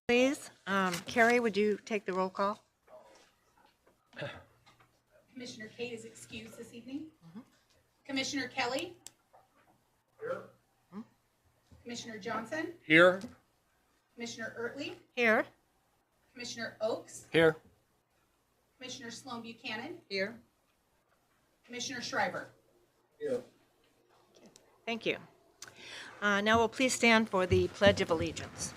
Please, Carrie, would you take the roll call? Commissioner Kate is excused this evening. Commissioner Kelly. Here. Commissioner Johnson. Here. Commissioner Ertley. Here. Commissioner Oakes. Here. Commissioner Sloan Buchanan. Here. Commissioner Schreiber. Here. Thank you. Now will please stand for the Pledge of Allegiance.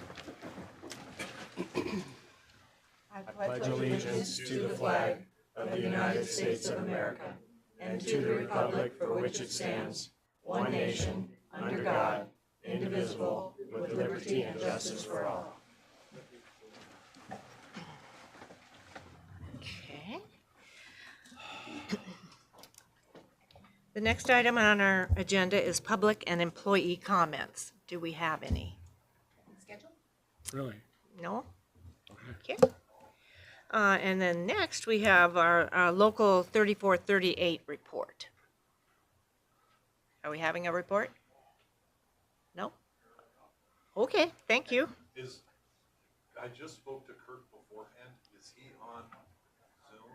I pledge allegiance to the flag of the United States of America and to the republic for which it stands, one nation, under God, indivisible, with liberty and justice for all. Okay. The next item on our agenda is public and employee comments. Do we have any? Schedule. Really? No? Okay. And then next, we have our local 3438 report. Are we having a report? No? Okay, thank you. I just spoke to Kurt beforehand. Is he on Zoom?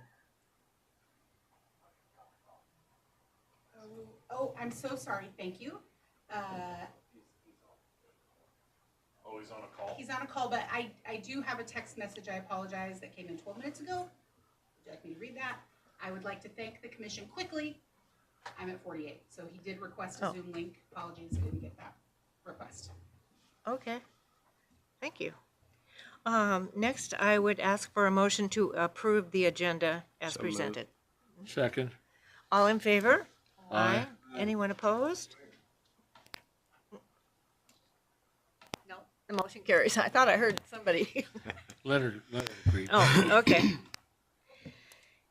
Oh, I'm so sorry. Thank you. Oh, he's on a call? He's on a call, but I do have a text message, I apologize, that came in 12 minutes ago. Would you like me to read that? I would like to thank the commission quickly. I'm at 48, so he did request a Oh. Zoom link. Apologies, I didn't get that request. Okay, thank you. Next, I would ask for a motion to approve the agenda as So moved. presented. Second. All in favor? Aye. Anyone opposed? No, the motion carries. I thought I heard somebody. Let her agree. Oh, okay.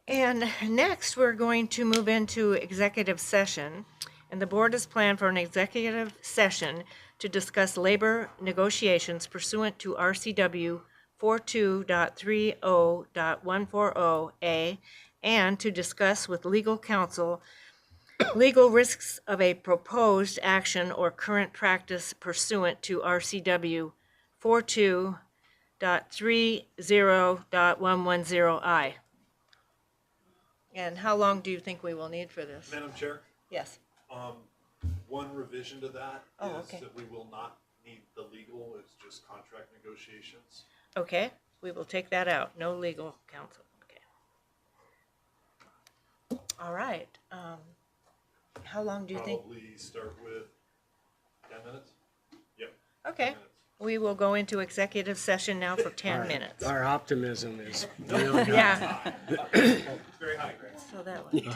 And next, we're going to move into executive session. And the board has planned for an executive session to discuss labor negotiations pursuant to RCW 42.30.140A and to discuss with legal counsel legal risks of a proposed action or current practice pursuant to RCW 42.30.110I. And how long do you think we will need for this? Madam Chair, Yes. one revision to that Oh, is okay. that we will not need the legal, it's just contract negotiations. Okay, we will take that out. No legal counsel. Okay. All right. How long do you think? Probably start with 10 minutes? Yep. 10 Okay, minutes. we will go into executive session now for 10 minutes. Our optimism is really high. Yeah, It's very high, Grant. so that one.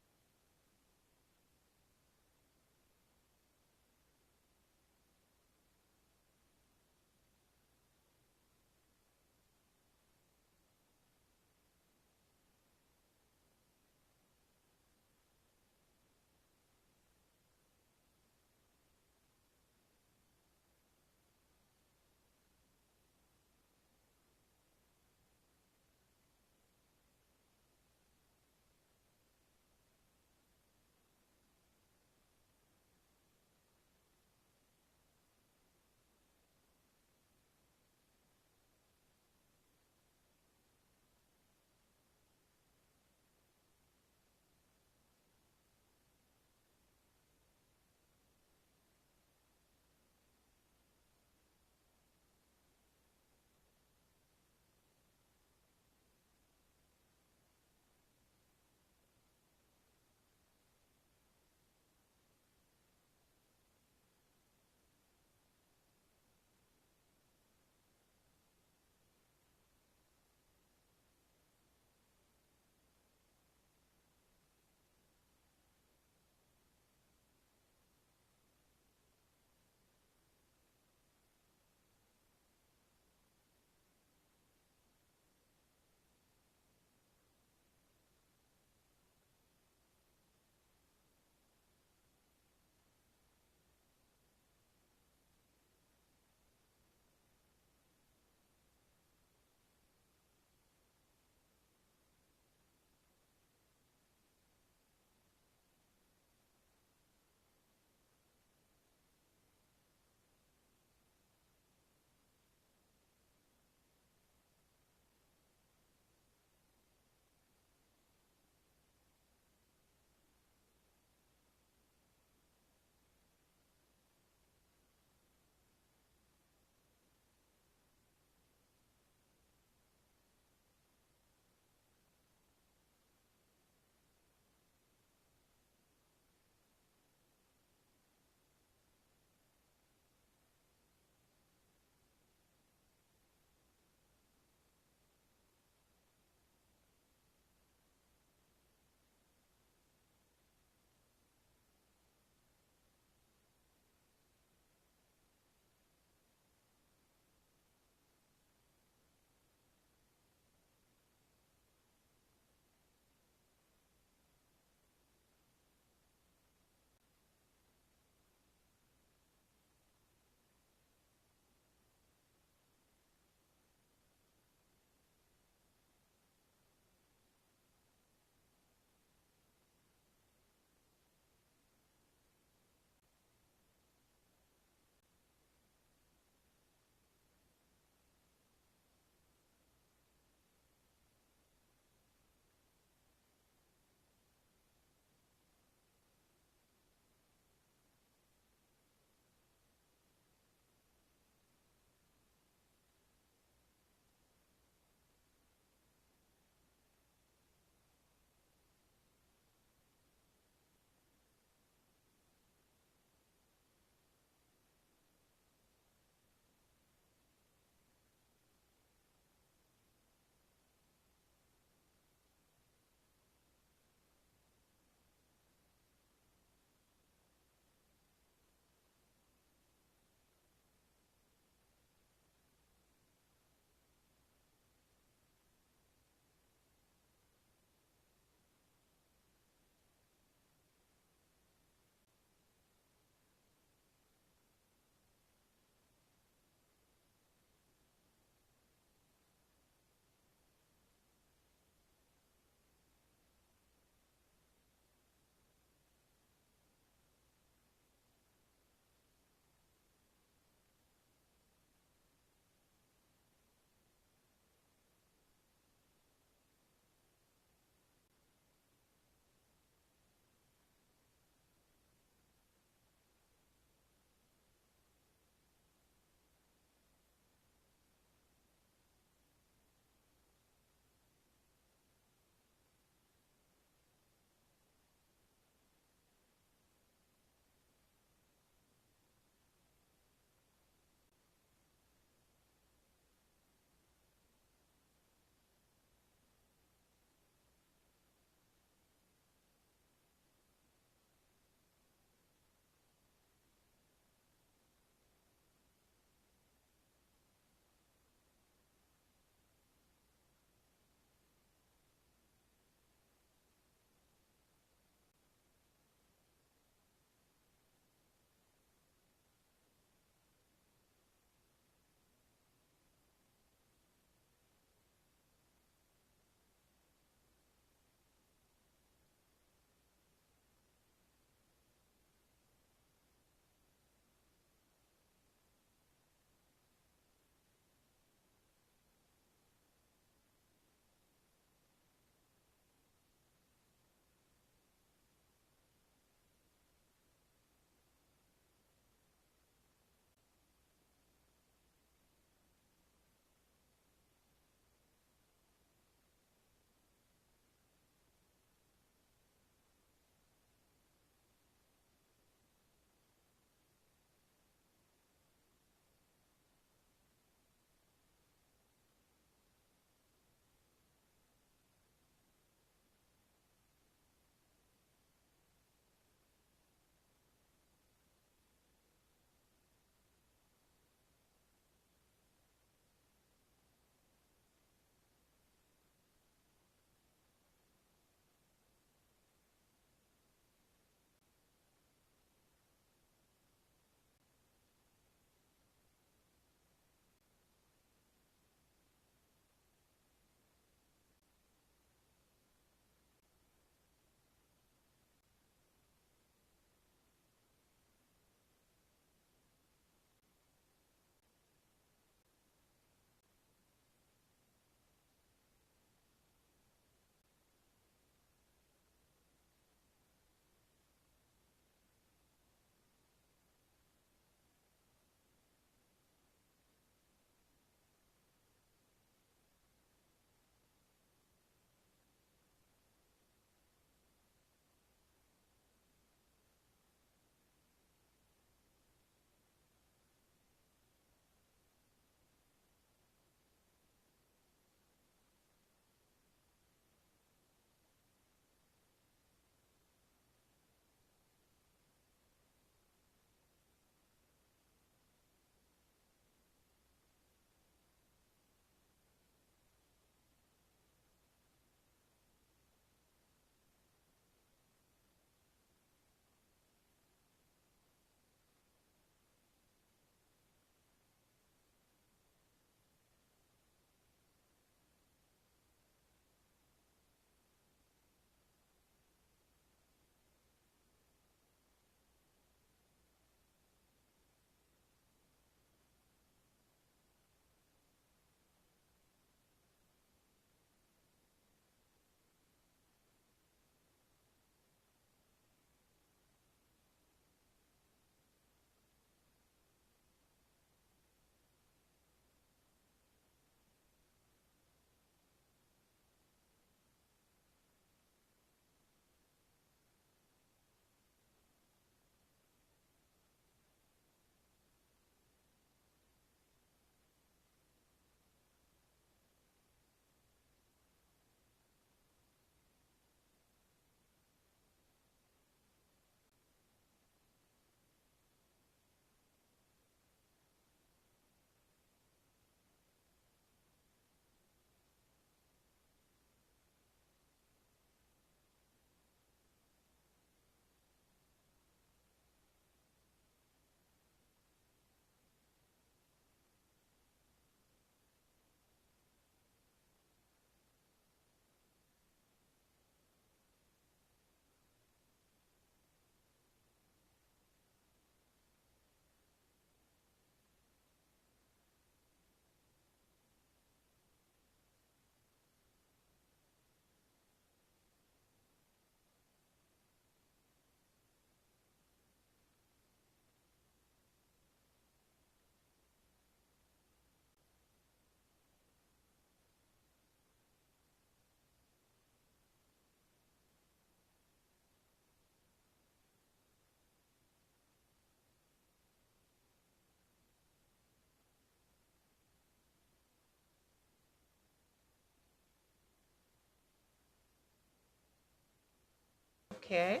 Okay.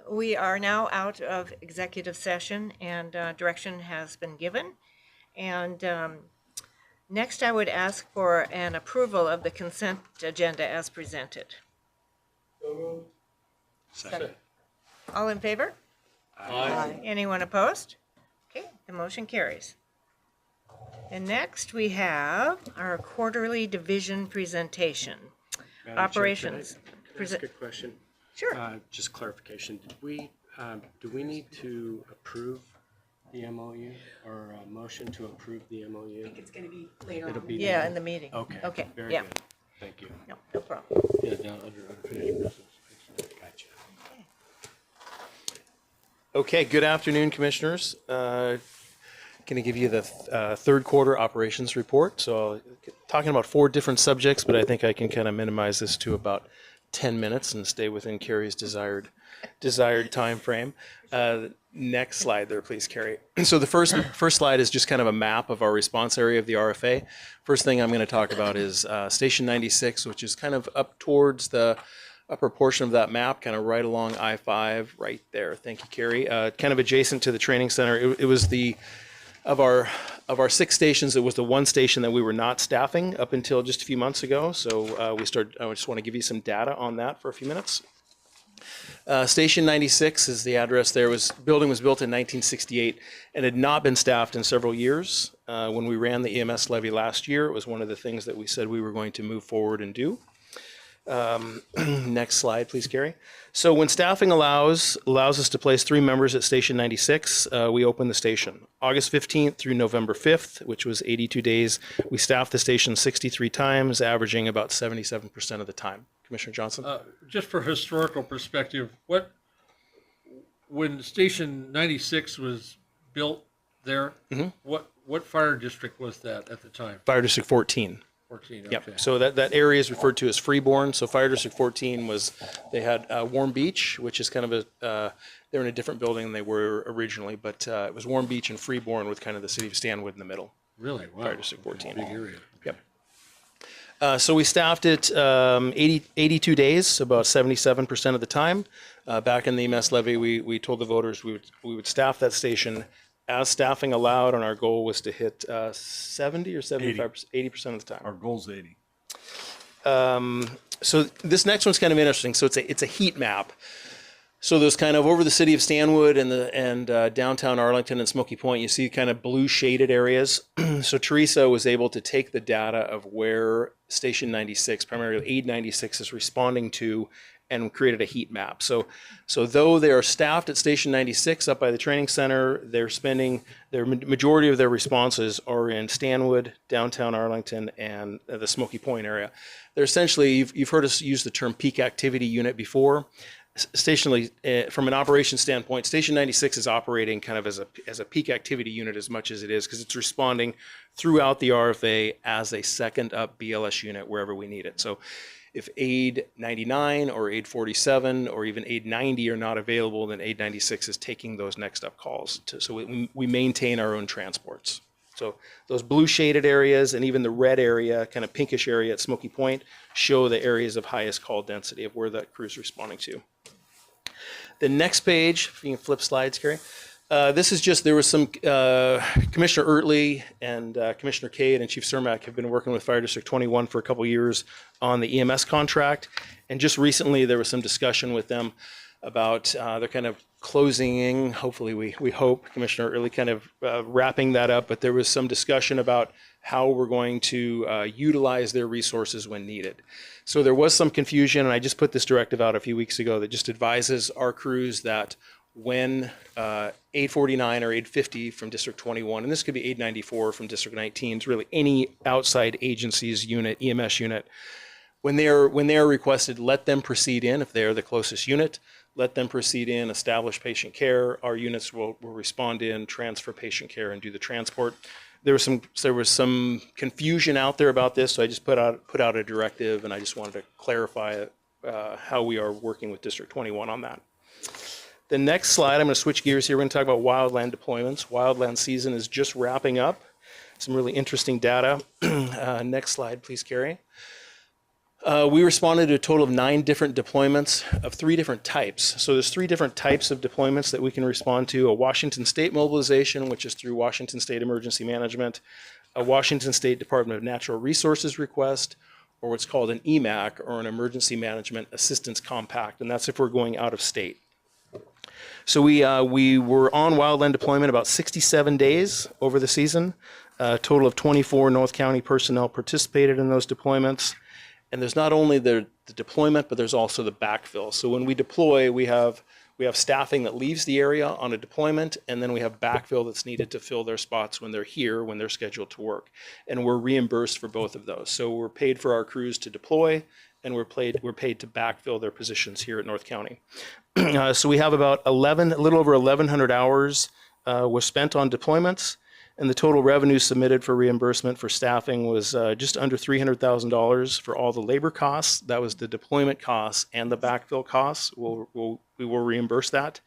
We are now out of executive session and direction has been given. And next, I would ask for an approval of the consent agenda as presented. Second. All in favor? Aye. Anyone opposed? Okay, the motion carries. And next, we have our quarterly division presentation. Madam Chair, Operations. Can I ask a question? Sure. Just clarification. Do we need to approve the MOU or a motion to approve the I MOU? think it's gonna be later It'll on. be- Yeah, in the meeting. Okay. Okay, Very yeah. good. Thank you. No problem. Yeah, down under unfinished business. Gotcha. Okay, good afternoon, Commissioners. Going to give you the third quarter operations report. So talking about 4 different subjects, but I think I can kind of minimize this to about 10 minutes and stay within Carrie's desired time frame. Next slide there, please, Carrie. So the first slide is just kind of a map of our response area of the RFA. First thing I'm going to talk about is Station 96, which is kind of up towards the upper portion of that map, kind of right along I-5, right there. Thank you, Carrie. Kind of adjacent to the training center. It was the of our 6 stations, it was the one station that we were not staffing up until just a few months ago. So I just want to give you some data on that for a few minutes. Station 96 is the address there. Building was built in 1968 and had not been staffed in several years. When we ran the EMS levy last year, it was one of the things that we said we were going to move forward and do. Next slide, please, Carrie. So when staffing allows us to place 3 members at Station 96, we open the station. August 15th through November 5th, which was 82 days, we staffed the station 63 times, averaging about 77% of the time. Commissioner Johnson? Just for historical perspective, when Station 96 was built there, what fire district was that at the time? Fire District 14. 14, okay. Yep. So that area is referred to as Freeborn. So Fire District 14 they had Warm Beach, which is kind of they're in a different building than they were originally, but it was Warm Beach and Freeborn with kind of the city of Stanwood in the middle. Really? Wow. Fire District 14. Big area. Yep. So we staffed it 82 days, about 77% of the time. Back in the EMS levy, we told the voters we would staff that station as staffing allowed, and our goal was to hit 70 or 75%, 80% of the time. Our goal's 80. So this next one's kind of interesting. So it's a heat map. So there's kind of over the city of Stanwood and downtown Arlington and Smoky Point, you see kind of blue shaded areas. So Teresa was able to take the data of where Station 96, primarily Aid 96, is responding to and created a heat map. So though they are staffed at Station 96 up by the training center, they're spending their majority of their responses are in Stanwood, downtown Arlington, and the Smoky Point area. They're essentially, you've heard us use the term peak activity unit before. From an operations standpoint, Station 96 is operating kind of as a peak activity unit as much as it is, because it's responding throughout the RFA as a second up BLS unit wherever we need it. So if Aid 99 or Aid 47 or even Aid 90 are not available, then Aid 96 is taking those next up calls. So we maintain our own transports. So those blue shaded areas and even the red area, kind of pinkish area at Smoky Point, show the areas of highest call density of where that crew is responding to. The next page, if you can flip slides, Carrie. This is just, there was some, Commissioner Ertley and Commissioner Cade and Chief Cermak have been working with Fire District 21 for a couple years on the EMS contract. And just recently there was some discussion with them about they're kind of closing, hopefully we hope, Commissioner Ertley kind of wrapping that up, but there was some discussion about how we're going to utilize their resources when needed. So there was some confusion, and I just put this directive out a few weeks ago that just advises our crews that when Aid 49 or Aid 50 from District 21, and this could be Aid 94 from District 19, it's really any outside agency's unit, EMS unit, when they are requested, let them proceed in if they are the closest unit. Let them proceed in, establish patient care. Our units will respond in, transfer patient care, and do the transport. There was some confusion out there about this, so I just put out a directive, and I just wanted to clarify how we are working with District 21 on that. The next slide, I'm going to switch gears here. We're going to talk about wildland deployments. Wildland season is just wrapping up. Some really interesting data. Next slide, please, Carrie. We responded to a total of 9 different deployments of 3 different types. So there's 3 different types of deployments that we can respond to: a Washington State mobilization, which is through Washington State Emergency Management, a Washington State Department of Natural Resources request, or what's called an EMAC, or an Emergency Management Assistance Compact, and that's if we're going out of state. So we were on wildland deployment about 67 days over the season. A total of 24 North County personnel participated in those deployments. And there's not only the deployment, but there's also the backfill. So when we deploy, we have staffing that leaves the area on a deployment, and then we have backfill that's needed to fill their spots when they're here, when they're scheduled to work. And we're reimbursed for both of those. So we're paid for our crews to deploy, and we're paid to backfill their positions here at North County. So we have about a little over 1,100 hours was spent on deployments. And the total revenue submitted for reimbursement for staffing was just under $300,000 for all the labor costs. That was the deployment costs and the backfill costs. We will reimburse that.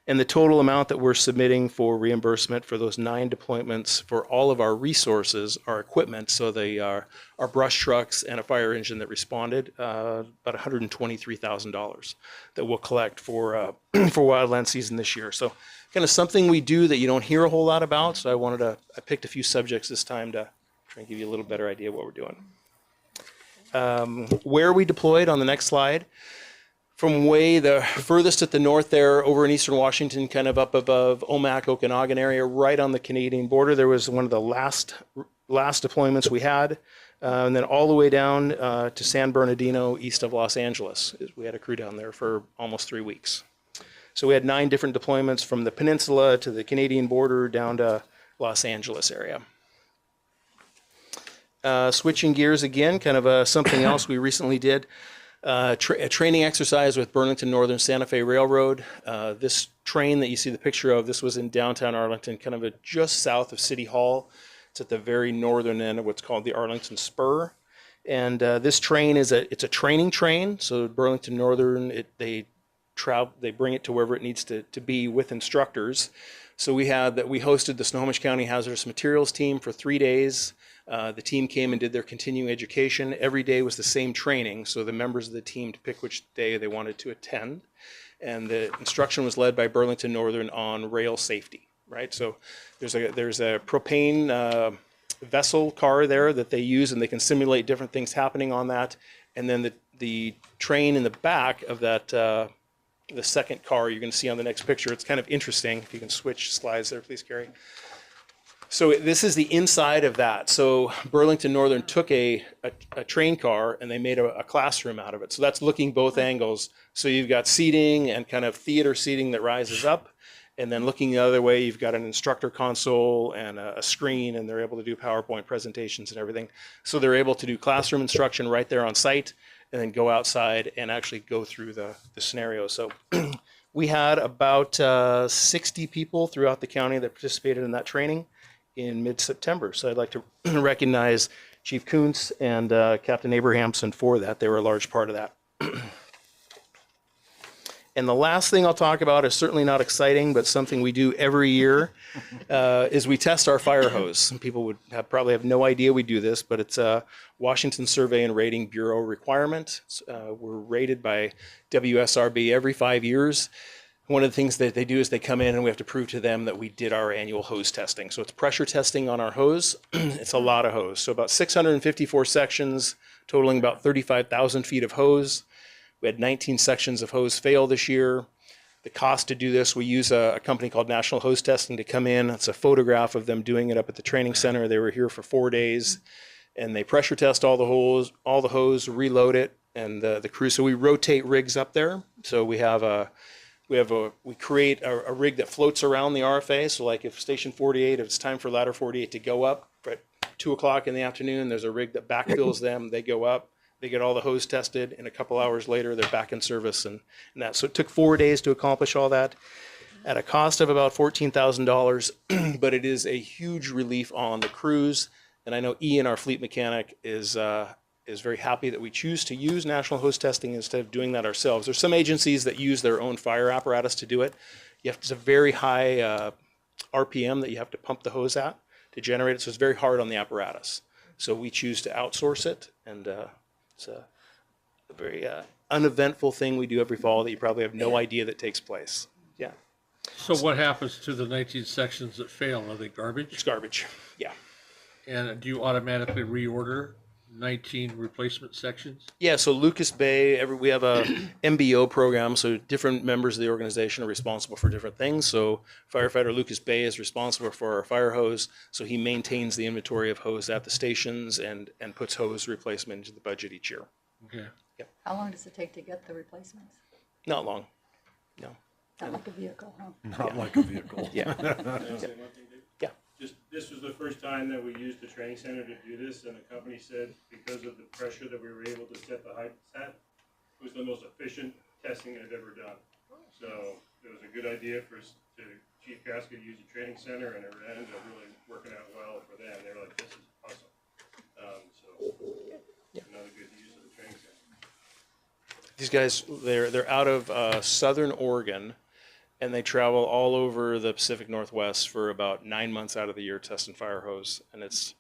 And the total amount that we're submitting for reimbursement for those 9 deployments for all of our resources, our equipment, so our brush trucks and a fire engine that responded, about $123,000 that we'll collect for wildland season this year. So kind of something we do that you don't hear a whole lot about. So I picked a few subjects this time to try and give you a little better idea of what we're doing. Where we deployed on the next slide. From way the furthest at the north there, over in eastern Washington, kind of up above Omak, Okanagan area, right on the Canadian border, there was one of the last deployments we had. And then all the way down to San Bernardino, east of Los Angeles. We had a crew down there for almost 3 weeks. So we had 9 different deployments from the peninsula to the Canadian border down to Los Angeles area. Switching gears again, kind of something else we recently did. A training exercise with Burlington Northern Santa Fe Railroad. This train that you see the picture of, this was in downtown Arlington, kind of just south of City Hall. It's at the very northern end of what's called the Arlington Spur. And this train it's a training train. So Burlington Northern, they bring it to wherever it needs to be with instructors. So we hosted the Snohomish County Hazardous Materials team for 3 days. The team came and did their continuing education. Every day was the same training, so the members of the team to pick which day they wanted to attend. And the instruction was led by Burlington Northern on rail safety, right? So there's a propane vessel car there that they use, and they can simulate different things happening on that. And then the train in the back of that, the second car you're going to see on the next picture. It's kind of interesting. If you can switch slides there, please, Carrie. So this is the inside of that. So Burlington Northern took a train car and they made a classroom out of it. So that's looking both angles. So you've got seating and kind of theater seating that rises up. And then looking the other way, you've got an instructor console and a screen, and they're able to do PowerPoint presentations and everything. So they're able to do classroom instruction right there on site and then go outside and actually go through the scenario. So we had about 60 people throughout the county that participated in that training in mid-September. So I'd like to recognize Chief Kuntz and Captain Abrahamson for that. They were a large part of that. And the last thing I'll talk about is certainly not exciting, but something we do every year is we test our fire hose. Some people would probably have no idea we do this, but it's a Washington Survey and Rating Bureau requirement. We're rated by WSRB every 5 years. One of the things that they do is they come in and we have to prove to them that we did our annual hose testing. So it's pressure testing on our hose. It's a lot of hose. So about 654 sections, totaling about 35,000 feet of hose. We had 19 sections of hose fail this year. The cost to do this, we use a company called National Hose Testing to come in. It's a photograph of them doing it up at the training center. They were here for 4 days, and they pressure test all the hose, reload it, and the crew. So we rotate rigs up there. So we create a rig that floats around the RFA. So like if Station 48, if it's time for ladder 48 to go up at 2 o'clock in the afternoon, there's a rig that backfills them. They go up. They get all the hose tested, and a couple hours later, they're back in service and that. So it took 4 days to accomplish all that at a cost of about $14,000, but it is a huge relief on the crews. And I know Ian, our fleet mechanic, is very happy that we choose to use National Hose Testing instead of doing that ourselves. There's some agencies that use their own fire apparatus to do it. It's a very high RPM that you have to pump the hose at to generate it, so it's very hard on the apparatus. So we choose to outsource it, and it's very uneventful thing we do every fall that you probably have no idea that takes place. Yeah, So what happens to the 19 sections that fail? Are they it's garbage? garbage. Yeah. And do you automatically reorder 19 replacement sections? Yeah, so Lucas Bay, we have a MBO program, so different members of the organization are responsible for different things. So firefighter Lucas Bay is responsible for our fire hose, so he maintains the inventory of hose at the stations and puts hose replacement into the budget each year. Okay. How long does it take to get the replacements? Not long. No. Not like a vehicle, huh? Not like a vehicle. Yeah. Yeah. Just, this was the first time that we used the training center to do this, and the company said because of the pressure that we were able to set the height at, it was the most efficient testing they've ever done. So it was a good idea for us to, Chief Casca use the training center, and it ended up really working out well for them. They were like, this is awesome. Another good use of the training center. These guys, they're out of Southern Oregon, and they travel all over the Pacific Northwest for about 9 months out of the year testing fire hose, and it's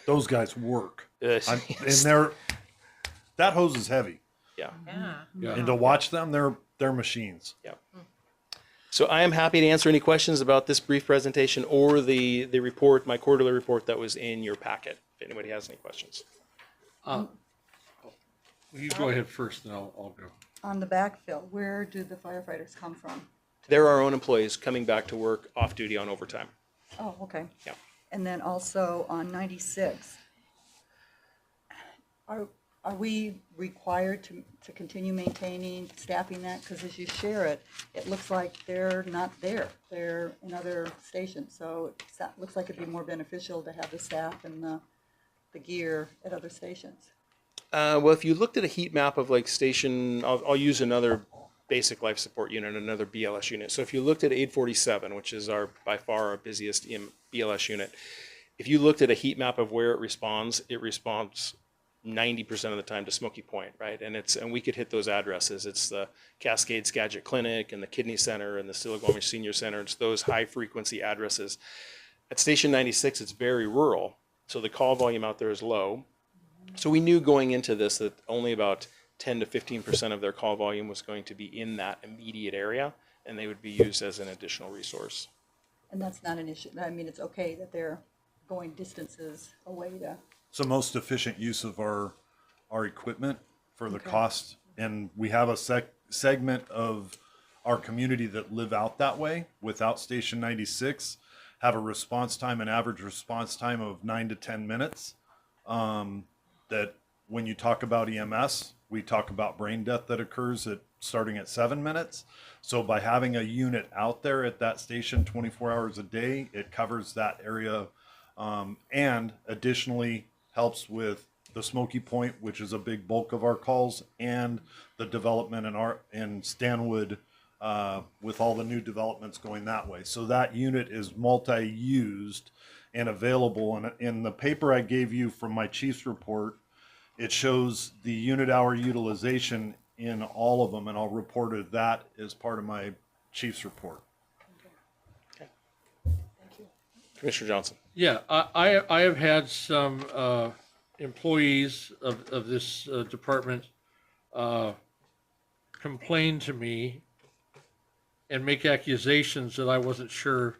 Those guys work. it's- And that hose is heavy. yeah. Yeah. And to watch them, they're machines. So I am happy to answer any questions about this brief presentation or the report, my quarterly report that was in your packet. If anybody has any questions. You go ahead first, and I'll go. On the backfill, where do the firefighters come from? They're our own employees coming back to work off duty on overtime. Oh, okay. Yeah. And then also on 96, are we required to continue maintaining, staffing that? Because as you share it, it looks like they're not there. They're in other stations. So it looks like it'd be more beneficial to have the staff and the gear at other stations. Well, if you looked at a heat map of like station, I'll use another basic life support unit, another BLS unit. So if you looked at 847, which is by far our busiest BLS unit, if you looked at a heat map of where it responds 90% of the time to Smoky Point, right? And we could hit those addresses. It's the Cascade Skagit Clinic and the Kidney Center and the Stillaguamish Senior Center. It's those high frequency addresses. At Station 96, it's very rural, so the call volume out there is low. So we knew going into this that only about 10 to 15% of their call volume was going to be in that immediate area, and they would be used as an additional resource. And that's not an issue. I mean, it's okay that they're going distances away to. It's the most efficient use of our equipment for the cost. And we have a segment of our community that live out that way without Station 96, have a response time, an average response time of 9 to 10 minutes. That when you talk about EMS, we talk about brain death that occurs starting at 7 minutes. So by having a unit out there at that station 24 hours a day, it covers that area, and additionally helps with the Smoky Point, which is a big bulk of our calls, and the development in Stanwood, with all the new developments going that way. So that unit is multi-used and available. And in the paper I gave you from my chief's report, it shows the unit hour utilization in all of them, and I'll report that as part of my chief's report. Commissioner Johnson. Yeah, I have had some employees of this department complain to me and make accusations that I wasn't sure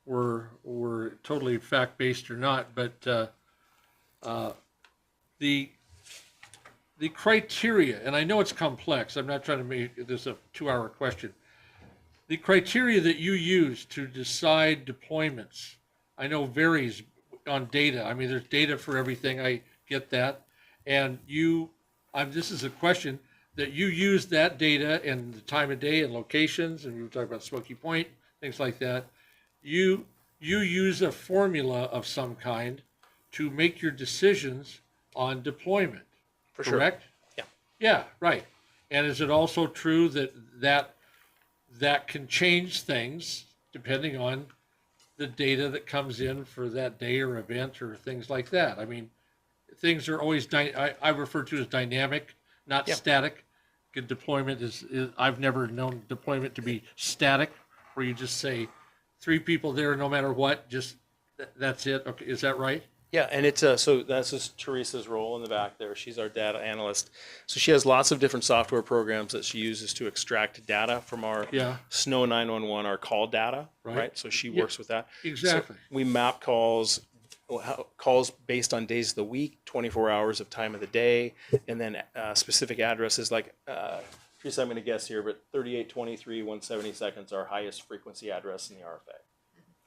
were totally fact-based or not, but the criteria, and I know it's complex, I'm not trying to make this a 2-hour question. The criteria that you use to decide deployments, I know varies on data. I mean, there's data for everything, I get that. And this is a question, that you use that data and the time of day and locations, and we were talking about Smoky Point, things like that. You use a formula of some kind to make your decisions on deployment. For sure. Correct? Yeah. Yeah, right. And is it also true that can change things depending on the data that comes in for that day or event or things like that? I mean, things are always, I refer to as dynamic, not static. Good deployment is, I've never known deployment to be static, where you just say 3 people there no matter what, just that's it. Okay, is that right? Yeah, and it's so that's just Teresa's role in the back there. She's our data analyst. So she has lots of different software programs that she uses to extract data from our Yeah. Snow 911, our call data, Right. right? So she Yeah, works with that. exactly. So we map calls based on days of the week, 24 hours of time of the day, and then specific addresses like, Teresa, I'm going to guess here, but 3823 172nd, our highest frequency address in the RFA.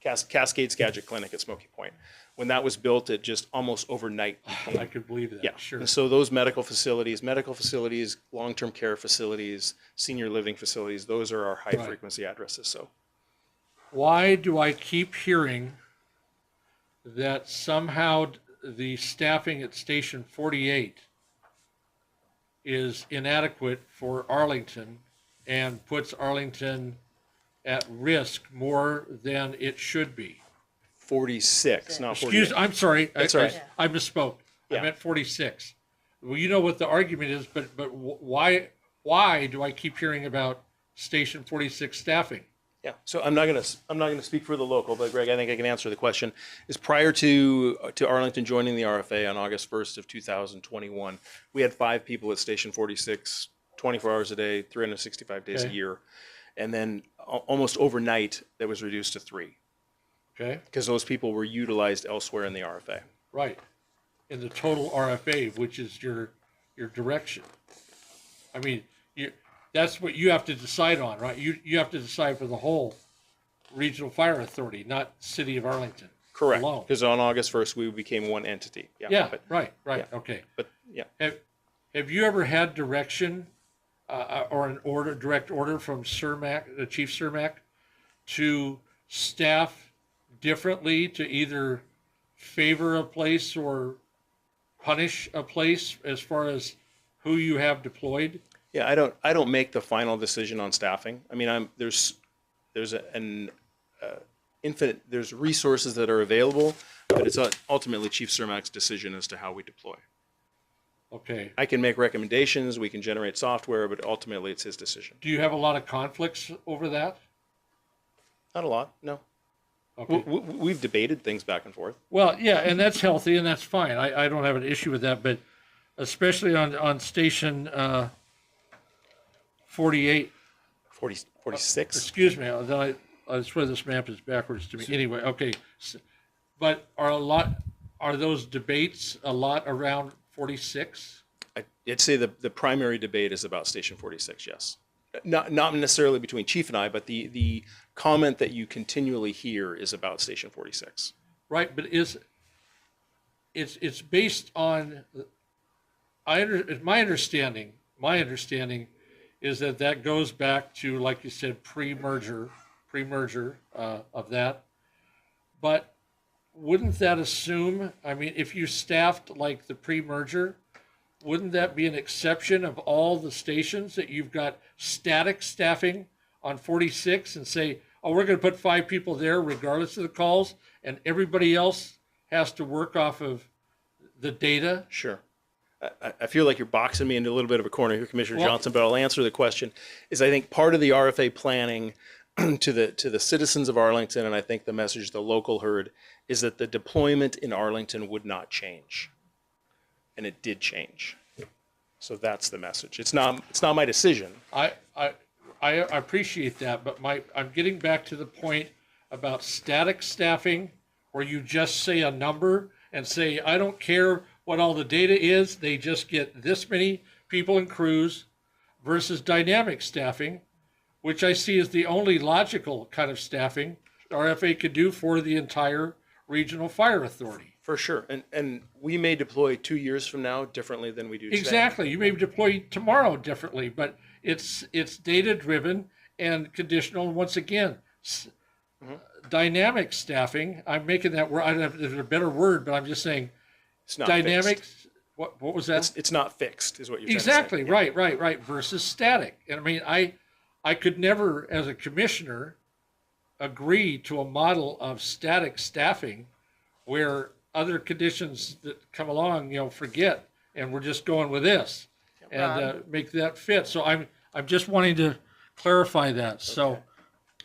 Cascade Skagit Clinic at Smoky Point. When that was built, it just almost overnight became I could believe that. yeah, Sure. And so those medical facilities, long-term care facilities, senior living facilities, those are our high-frequency addresses. So Why do I keep hearing that somehow the staffing at Station 48 is inadequate for Arlington and puts Arlington at risk more than it should be? 46, not 48. Excuse, I'm sorry. That's all right. I misspoke. Yeah. I meant 46. Well, you know what the argument is, but why do I keep hearing about Station 46 staffing? Yeah. So I'm not gonna speak for the local, but Greg, I think I can answer the question. Is prior to Arlington joining the RFA on August 1st of 2021, we had 5 people at Station 46, 24 hours a day, 365 days a Okay. year, and then almost overnight that was reduced to 3 Okay, because those people were utilized elsewhere in the RFA. right. In the total RFA, which is your direction. I mean, that's what you have to decide on, right? You have to decide for the whole regional fire authority, not city of Arlington. Correct. Alone. Because on August 1st we became one entity. Yeah, But, right, yeah. okay. but yeah. Have you ever had direction or an order, direct order from Cermak, the Chief Cermak, to staff differently to either favor a place or punish a place as far as who you have deployed? Yeah, I don't make the final decision on staffing. I mean, there's an infinite, there's resources that are available, but it's ultimately Chief Cermak's decision as to how we deploy. Okay. I can make recommendations, we can generate software, but ultimately it's his decision. Do you have a lot of conflicts over that? Not a lot, no. Okay. We've debated things back and forth. Well, yeah, and that's healthy and that's fine. I don't have an issue with that, but especially on station 48, 46? excuse me, I swear this map is backwards to me. Anyway, okay. But are those debates a lot around 46? I'd say the primary debate is about Station 46, yes. Not necessarily between Chief and I, but the comment that you continually hear is about Station 46. Right, but it's based on, my understanding is that goes back to, like you said, pre-merger of that. But wouldn't that assume, I mean, if you staffed like the pre-merger, wouldn't that be an exception of all the stations that you've got static staffing on 46 and say, oh, we're going to put 5 people there regardless of the calls, and everybody else has to work off of the data? Sure. I feel like you're boxing me into a little bit of a corner here, Commissioner Well- Johnson, but I'll answer the question. Is I think part of the RFA planning to the citizens of Arlington, and I think the message the local heard, is that the deployment in Arlington would not change. And it did change. So that's the message. It's not my decision. I appreciate that, but I'm getting back to the point about static staffing, where you just say a number and say, I don't care what all the data is, they just get this many people and crews, versus dynamic staffing, which I see as the only logical kind of staffing RFA could do for the entire regional fire authority. For sure. And we may deploy 2 years from now differently than we do today. Exactly. You may deploy tomorrow differently, but it's data driven and conditional. And once again, dynamic staffing. I'm making that word. I don't know if there's a better word, but I'm just saying It's not dynamic. fixed. What was that? It's not fixed, is what you're Exactly. trying to say. Yeah. Right. Versus static. And I mean, I could never, as a commissioner, agree to a model of static staffing where other conditions that come along, forget, and we're just going with this and make that fit. So I'm just wanting to clarify that. So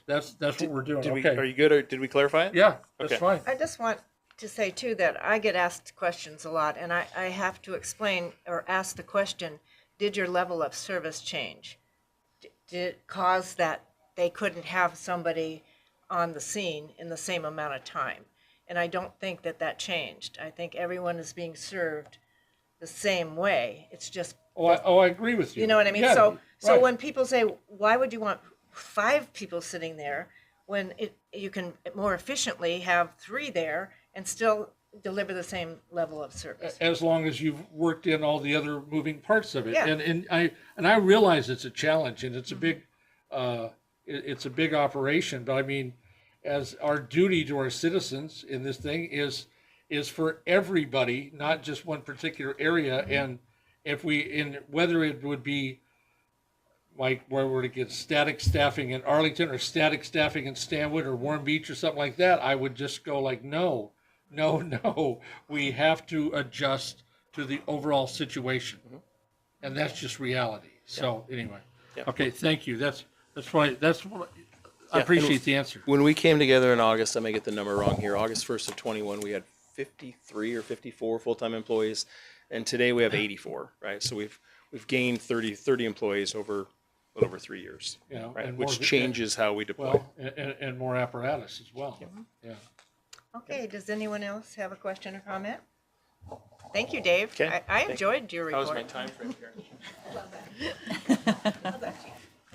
that's what we're doing. Are Okay. you good, or did we clarify it? Yeah, that's Okay. fine. I just want to say too that I get asked questions a lot, and I have to explain or ask the question, did your level of service change? Did it cause that they couldn't have somebody on the scene in the same amount of time? And I don't think that that changed. I think everyone is being served the same way. It's just, I agree with you. you know what I mean? Yeah, So right. when people say, why would you want 5 people sitting there when you can more efficiently have 3 there and still deliver the same level of service? As long as you've worked in all the other moving parts of it. Yeah. And I realize it's a challenge and it's a big it's a big operation, but I mean, as our duty to our citizens in this thing is for everybody, not just one particular area. And if whether it would be like where we're to get static staffing in Arlington or static staffing in Stanwood or Warm Beach or something like that, I would just go like, no, we have to adjust to the overall situation. And that's just reality. So anyway, Yeah. okay, thank you. That's what I Yeah, appreciate and the answer. When we came together in August, I may get the number wrong here, August 1st of 21, we had 53 or 54 full-time employees, and today we have 84, right? So we've gained 30 employees over a little over 3 years, You know, right? and Which more- changes how we deploy. Well, and more apparatus as well. Yeah. Okay, does anyone else have a question or comment? Thank you, Dave. Okay, I thank you. enjoyed your How was my report. time frame here?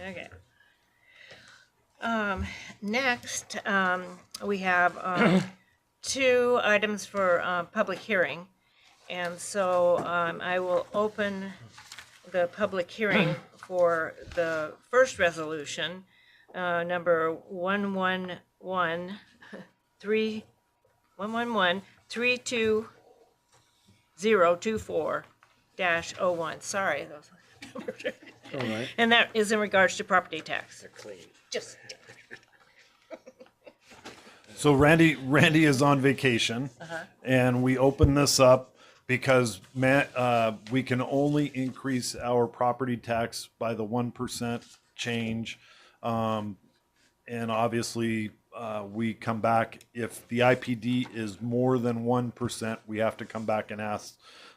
Okay. Next, we have 2 items for public hearing. And so I will open the public hearing for the first resolution, number 32024-01. Sorry, those numbers are. All right. And that is in regards to property tax. Clean. Just, So Randy is on vacation, and we open this up because we can only increase our property tax by the 1% change, and obviously we come back if the IPD is more than 1%. We have to come back and ask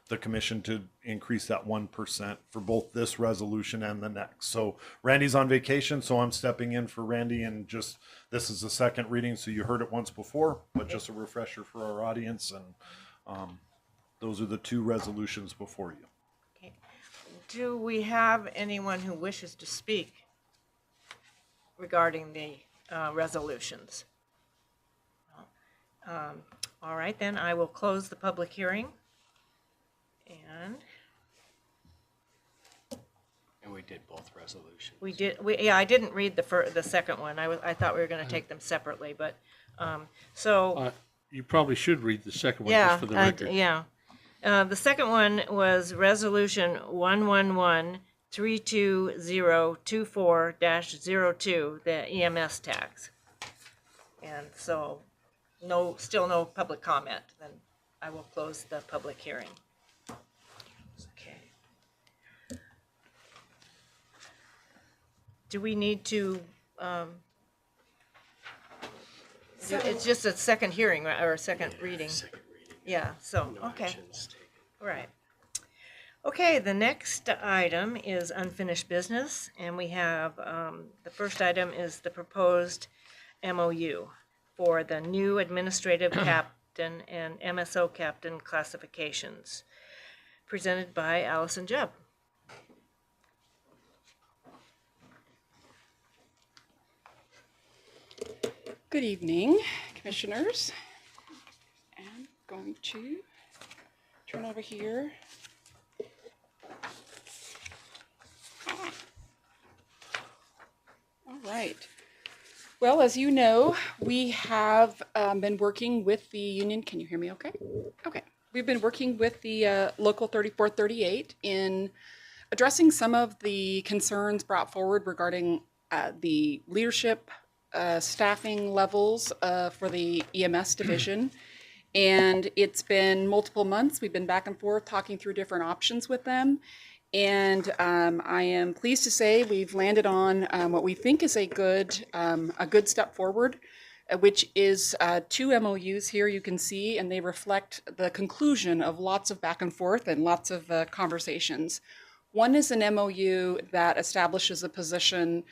the commission to increase that 1% for both this resolution and the next. So Randy's on vacation, so I'm stepping in for Randy, and just, this is the second reading, so you heard it once before, but just a refresher for our audience, and those are the 2 resolutions before you. okay. Do we have anyone who wishes to speak regarding the resolutions? All right, then I will close the public hearing. And we did both resolutions. I didn't read the second one. I thought we were going to take them separately, but, so. You probably should read the second one Yeah, just for the record. yeah. The second one was Resolution 111-32024-02, the EMS tax. And so, still no public comment, then I will close the public hearing. Okay. Do we need to, it's just a second hearing, right, or a second reading? Second reading. Yeah, so, No okay, actions taken. right. Okay, the next item is unfinished business, and we have, the first item is the proposed MOU for the new administrative captain and MSO captain classifications, presented by Allison Jubb. Good evening, commissioners. I'm going to turn over here. All right. Well, as you know, we have been working with the union. Can you hear me okay? Okay. We've been working with the Local 3438 in addressing some of the concerns brought forward regarding the leadership staffing levels for the EMS division. And it's been multiple months. We've been back and forth talking through different options with them. And I am pleased to say we've landed on what we think is a good step forward. which is 2 MOUs here you can see, and they reflect the conclusion of lots of back and forth and lots of conversations. One is an MOU that establishes a position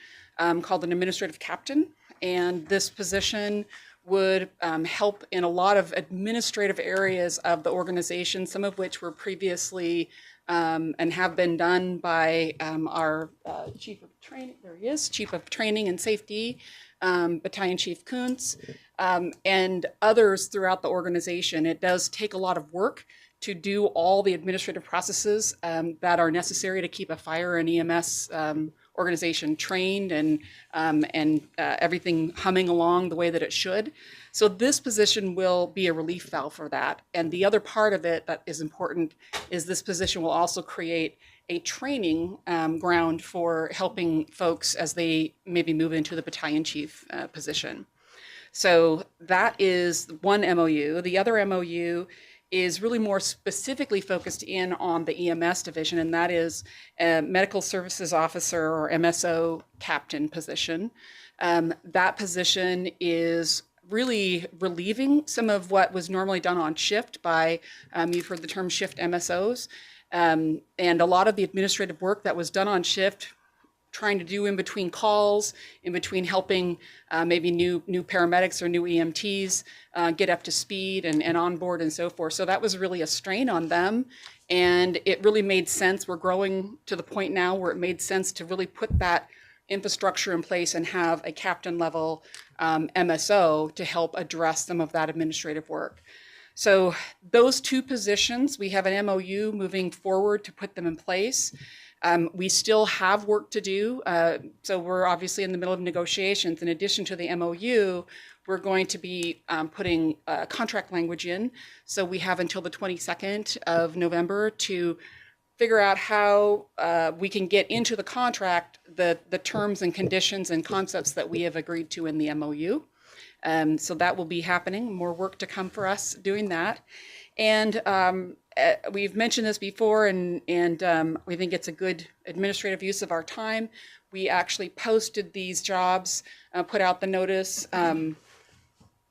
called an administrative captain, and this position would help in a lot of administrative areas of the organization, some of which were previously and have been done by our chief of training. There he is, chief of training and safety, Battalion Chief Kuntz, and others throughout the organization. It does take a lot of work to do all the administrative processes that are necessary to keep a fire and EMS organization trained and everything humming along the way that it should. So this position will be a relief valve for that. And the other part of it that is important is this position will also create a training ground for helping folks as they maybe move into the battalion chief position. So that is one MOU. The other MOU is really more specifically focused in on the EMS division, and that is a medical services officer or MSO captain position. That position is really relieving some of what was normally done on shift by, you've heard the term shift MSOs, and a lot of the administrative work that was done on shift, trying to do in between calls, in between helping maybe new paramedics or new EMTs get up to speed and on board and so forth. So that was really a strain on them. And it really made sense. We're growing to the point now where it made sense to really put that infrastructure in place and have a captain level MSO to help address some of that administrative work. So those 2 positions, we have an MOU moving forward to put them in place. We still have work to do, so we're obviously in the middle of negotiations. In addition to the MOU, we're going to be putting contract language in. So we have until the 22nd of November to figure out how we can get into the contract the terms and conditions and concepts that we have agreed to in the MOU. So that will be happening. More work to come for us doing that. And we've mentioned this before, and we think it's a good administrative use of our time. We actually posted these jobs, put out the notice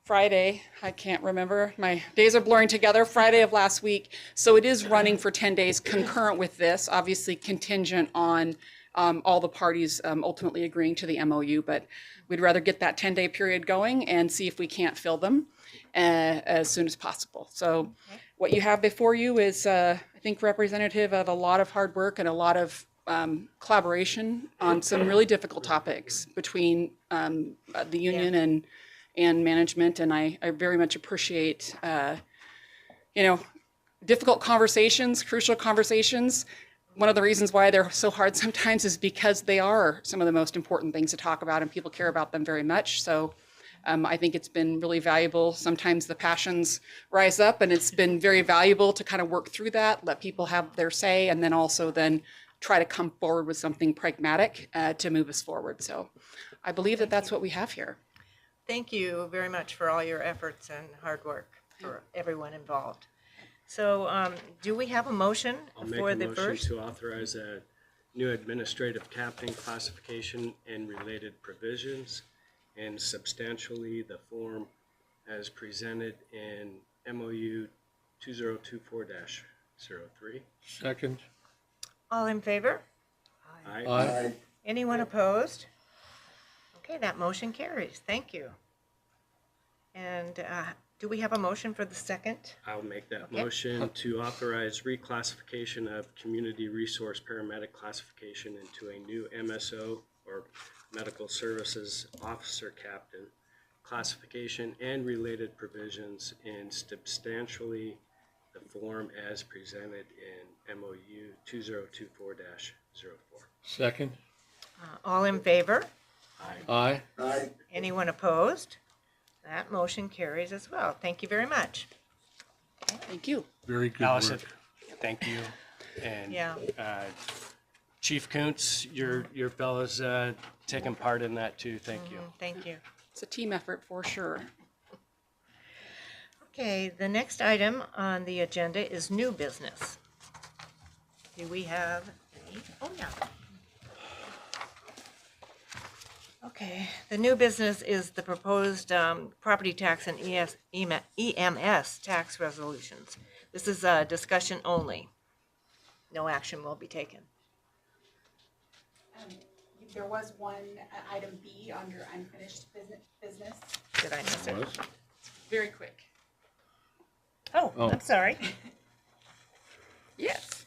Friday. I can't remember. My days are blurring together. Friday of last week. So it is running for 10 days concurrent with this, obviously contingent on all the parties ultimately agreeing to the MOU. But we'd rather get that 10-day period going and see if we can't fill them as soon as possible. So what you have before you is, I think, representative of a lot of hard work and a lot of collaboration on some really difficult topics between the union and management. And I very much appreciate, difficult conversations, crucial conversations. One of the reasons why they're so hard sometimes is because they are some of the most important things to talk about, and people care about them very much. So I think it's been really valuable. Sometimes the passions rise up, and it's been very valuable to kind of work through that, let people have their say, and then also then try to come forward with something pragmatic to move us forward. So I believe that that's what we have here. Thank you very much for all your efforts and hard work for everyone involved. So do we have a motion I'll make for a the motion first? to authorize a new administrative captain classification and related provisions, and substantially the form as presented in MOU 2024-03. Second. All in favor? Aye. Anyone opposed? Okay, that motion carries. Thank you. And do we have a motion for the second? I'll make that Okay. motion to authorize reclassification of community resource paramedic classification into a new MSO or medical services officer captain classification and related provisions in substantially the form as presented in MOU 2024-04. Second. All in favor? Aye. Anyone opposed? That motion carries as well. Thank you very much. Thank you. Very good Allison, work. thank you. And Yeah. Chief Kuntz, your fellows taking part in that too. Thank you. Thank you. It's a team effort for sure. Okay, the next item on the agenda is new business. Do we have any? Oh, yeah. Okay, the new business is the proposed property tax and EMS tax resolutions. This is a discussion only. No action will be taken. There was one item B under unfinished business. Did I miss it? Very quick. Oh, Oh. I'm sorry. Yes.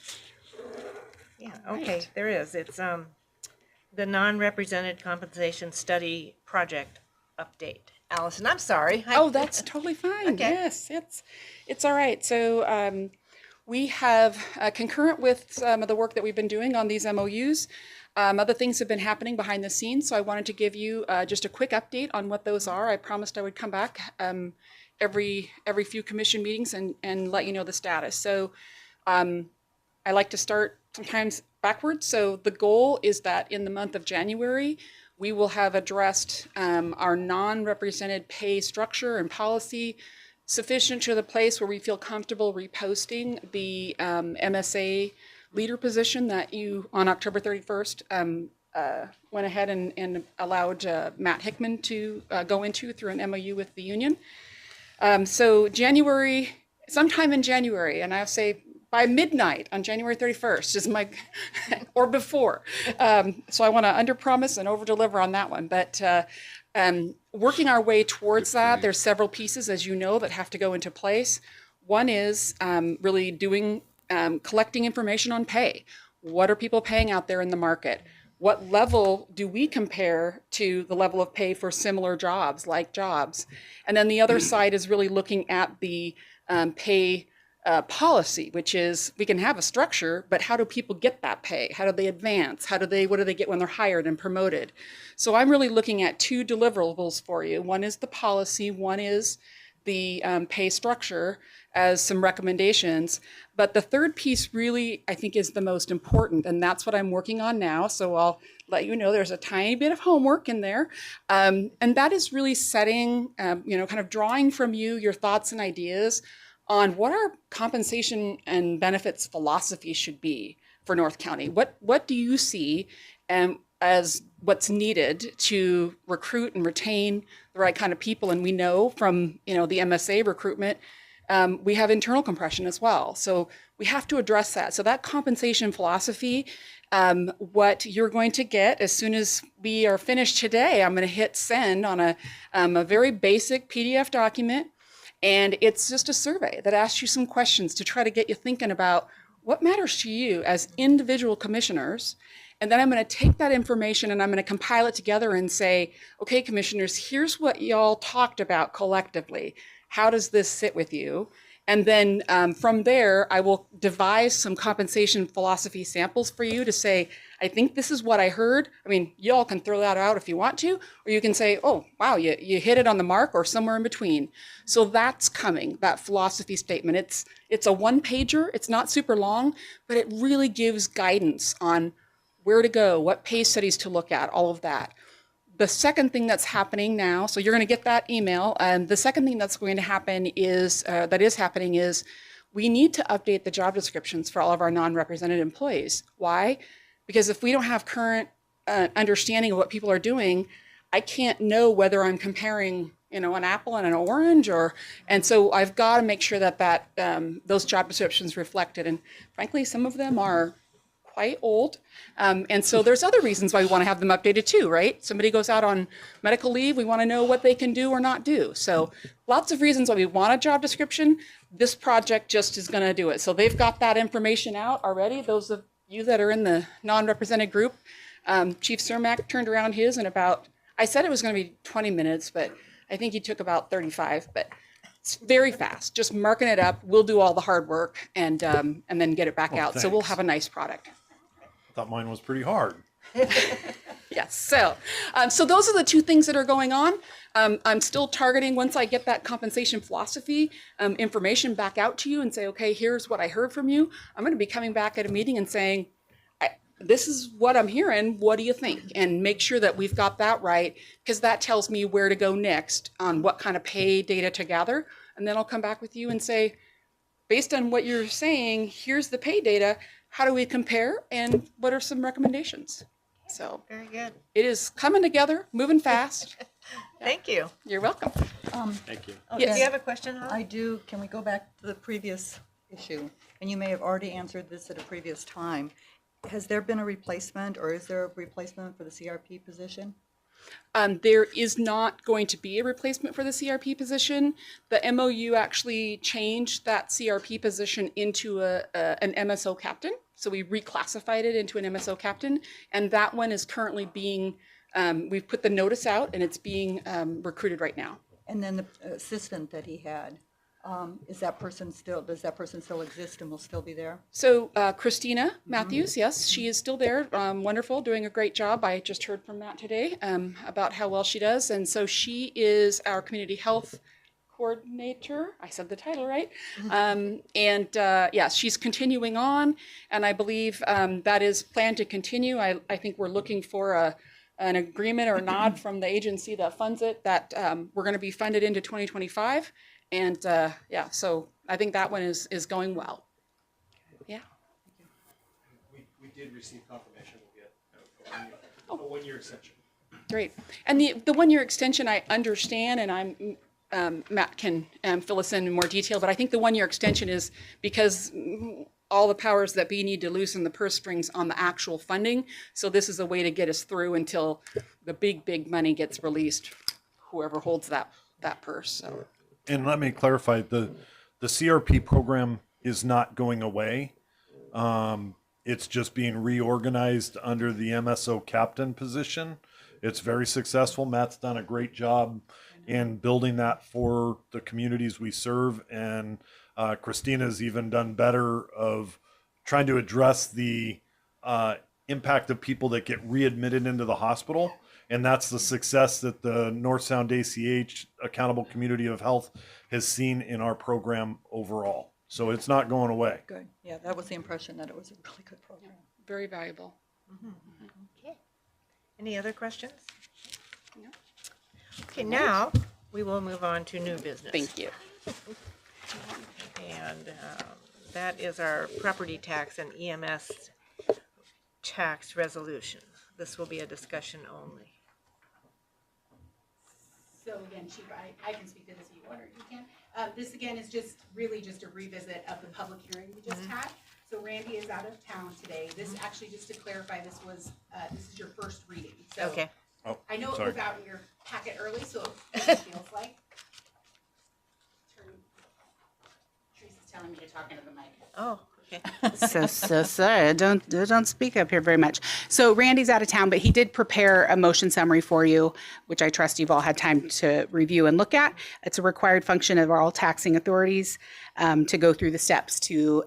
Yeah, okay, Right. there is. It's the non-represented compensation study project update. Allison, I'm sorry. Oh, that's totally fine. Okay. Yes, it's all right. So we have concurrent with some of the work that we've been doing on these MOUs. Other things have been happening behind the scenes, so I wanted to give you just a quick update on what those are. I promised I would come back every few commission meetings and let you know the status. So I like to start sometimes backwards. So the goal is that in the month of January, we will have addressed our non-represented pay structure and policy sufficient to the place where we feel comfortable reposting the MSA leader position that you, on October 31st, went ahead and allowed Matt Hickman to go into through an MOU with the union. So January, sometime in January, and I'll say by midnight on January 31st is my, or before. So I want to underpromise and overdeliver on that one. But working our way towards that, there's several pieces, as you know, that have to go into place. One is really doing, collecting information on pay. What are people paying out there in the market? What level do we compare to the level of pay for similar jobs, like jobs? And then the other side is really looking at the pay policy, which is we can have a structure, but how do people get that pay? How do they advance? What do they get when they're hired and promoted? So I'm really looking at two deliverables for you. One is the policy, one is the pay structure as some recommendations. But the third piece really, I think, is the most important, and that's what I'm working on now. So I'll let you know there's a tiny bit of homework in there. And that is really setting, kind of drawing from you your thoughts and ideas on what our compensation and benefits philosophy should be for North County. What do you see as what's needed to recruit and retain the right kind of people? And we know from the MSA recruitment, we have internal compression as well. So we have to address that. So that compensation philosophy, what you're going to get as soon as we are finished today, I'm going to hit send on a very basic PDF document. And it's just a survey that asks you some questions to try to get you thinking about what matters to you as individual commissioners. And then I'm going to take that information and I'm going to compile it together and say, okay, commissioners, here's what y'all talked about collectively. How does this sit with you? And then from there, I will devise some compensation philosophy samples for you to say, I think this is what I heard. I mean, y'all can throw that out if you want to, or you can say, oh, wow, you hit it on the mark, or somewhere in between. So that's coming, that philosophy statement. It's a one-pager. It's not super long, but it really gives guidance on where to go, what pay studies to look at, all of that. The second thing that's happening now, so you're going to get that email, and the second thing that's going to happen is, we need to update the job descriptions for all of our non-represented employees. Why? Because if we don't have current understanding of what people are doing, I can't know whether I'm comparing, an apple and an orange, and so I've got to make sure that those job descriptions reflected. And frankly, some of them are quite old. And so there's other reasons why we want to have them updated too, right? Somebody goes out on medical leave, we want to know what they can do or not do. So lots of reasons why we want a job description. This project just is going to do it. So they've got that information out already. Those of you that are in the non-represented group, Chief Cermak turned around his in about, I said it was going to be 20 minutes, but I think he took about 35, but it's very fast. Just marking it up. We'll do all the hard work and then get it back out. So we'll Thanks. have a nice product. I thought mine was pretty hard. Yes. So those are the two things that are going on. I'm still targeting, once I get that compensation philosophy information back out to you and say, okay, here's what I heard from you. I'm going to be coming back at a meeting and saying, this is what I'm hearing. What do you think? And make sure that we've got that right, because that tells me where to go next on what kind of pay data to gather. And then I'll come back with you and say, based on what you're saying, here's the pay data. How do we compare? And what are some recommendations? So Very good. it is coming together, moving fast. Thank you. You're welcome. Thank you. Oh, Yes. Do you have a question, Holly? I do. Can we go back to the previous issue? And you may have already answered this at a previous time. Has there been a replacement, or is there a replacement for the CRP position? There is not going to be a replacement for the CRP position. The MOU actually changed that CRP position into an MSO captain. So we reclassified it into an MSO captain, and that one is currently being, we've put the notice out and it's being recruited right now. And then the assistant that he had, does that person still exist and will still be there? So Christina Matthews, yes, she is still there, wonderful, doing a great job. I just heard from Matt today about how well she does. And so she is our community health coordinator. I said the title right. Yes, she's continuing on. And I believe that is planned to continue. I think we're looking for an agreement or a nod from the agency that funds it that we're going to be funded into 2025. And so I think that one is going well. Yeah. We did receive confirmation we'll get a 1-year extension. Great. And the 1-year extension, I understand, and Matt can fill us in more detail, but I think the 1-year extension is because all the powers that be need to loosen the purse strings on the actual funding. So this is a way to get us through until the big money gets released, whoever holds that purse. So. And let me clarify, the CRP program is not going away. It's just being reorganized under the MSO captain position. It's very successful. Matt's done a great job in building that for the communities we serve. And Christina's even done better of trying to address the impact of people that get readmitted into the hospital. And that's the success that the North Sound ACH, Accountable Community of Health, has seen in our program overall. So it's not going away. Good. Yeah, that was the impression, that it was a really good program. Very valuable. Okay. Any other questions? No. Okay, now we will move on to new business. Thank you. And that is our property tax and EMS tax resolution. This will be a discussion only. So again, Chief, I can speak to this if you want, or you can. This again is just really just a revisit of the public hearing we just had. So Randy is out of town today. This actually, just to clarify, this is your first reading. So Okay. Oh, I know it sorry. was out in your packet early, so it feels like. Teresa's telling me to talk into the mic. Oh, okay. So sorry, don't speak up here very much. So Randy's out of town, but he did prepare a motion summary for you, which I trust you've all had time to review and look at. It's a required function of all taxing authorities to go through the steps to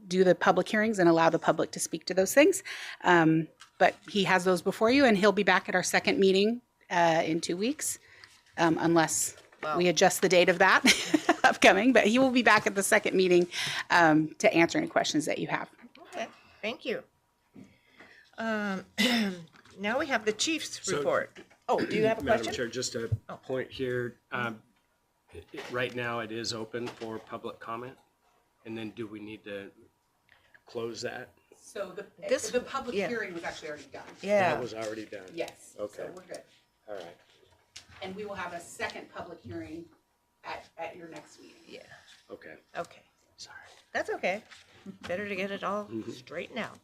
do the public hearings and allow the public to speak to those things. But he has those before you, and he'll be back at our second meeting in 2 weeks, unless we adjust the date of that upcoming. But he will be back at the second meeting to answer any questions that you have. Okay, thank you. Now we have the chief's report. Oh, do you have a Madam question? Chair, just a point here. Right now, it is open for public comment. And then do we need to close that? So This- the public yeah. hearing was actually already done. Yeah. That was already done? Yes. Okay. So we're good. All right. And we will have a second public hearing at your next meeting. Yeah, Okay. okay. Sorry. That's okay. Better to get it all straightened out.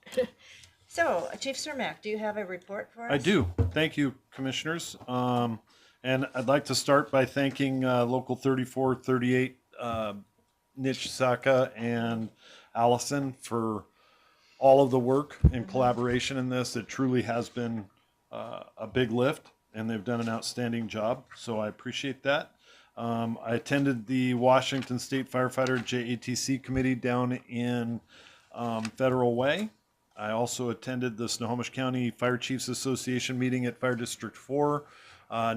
So, Chief Cermak, do you have a report for us? I do. Thank you, commissioners. And I'd like to start by thanking Local 3438, Nitch Saka and Allison for all of the work and collaboration in this. It truly has been a big lift, and they've done an outstanding job. So I appreciate that. I attended the Washington State Firefighter JATC committee down in Federal Way. I also attended the Snohomish County Fire Chiefs Association meeting at Fire District 4.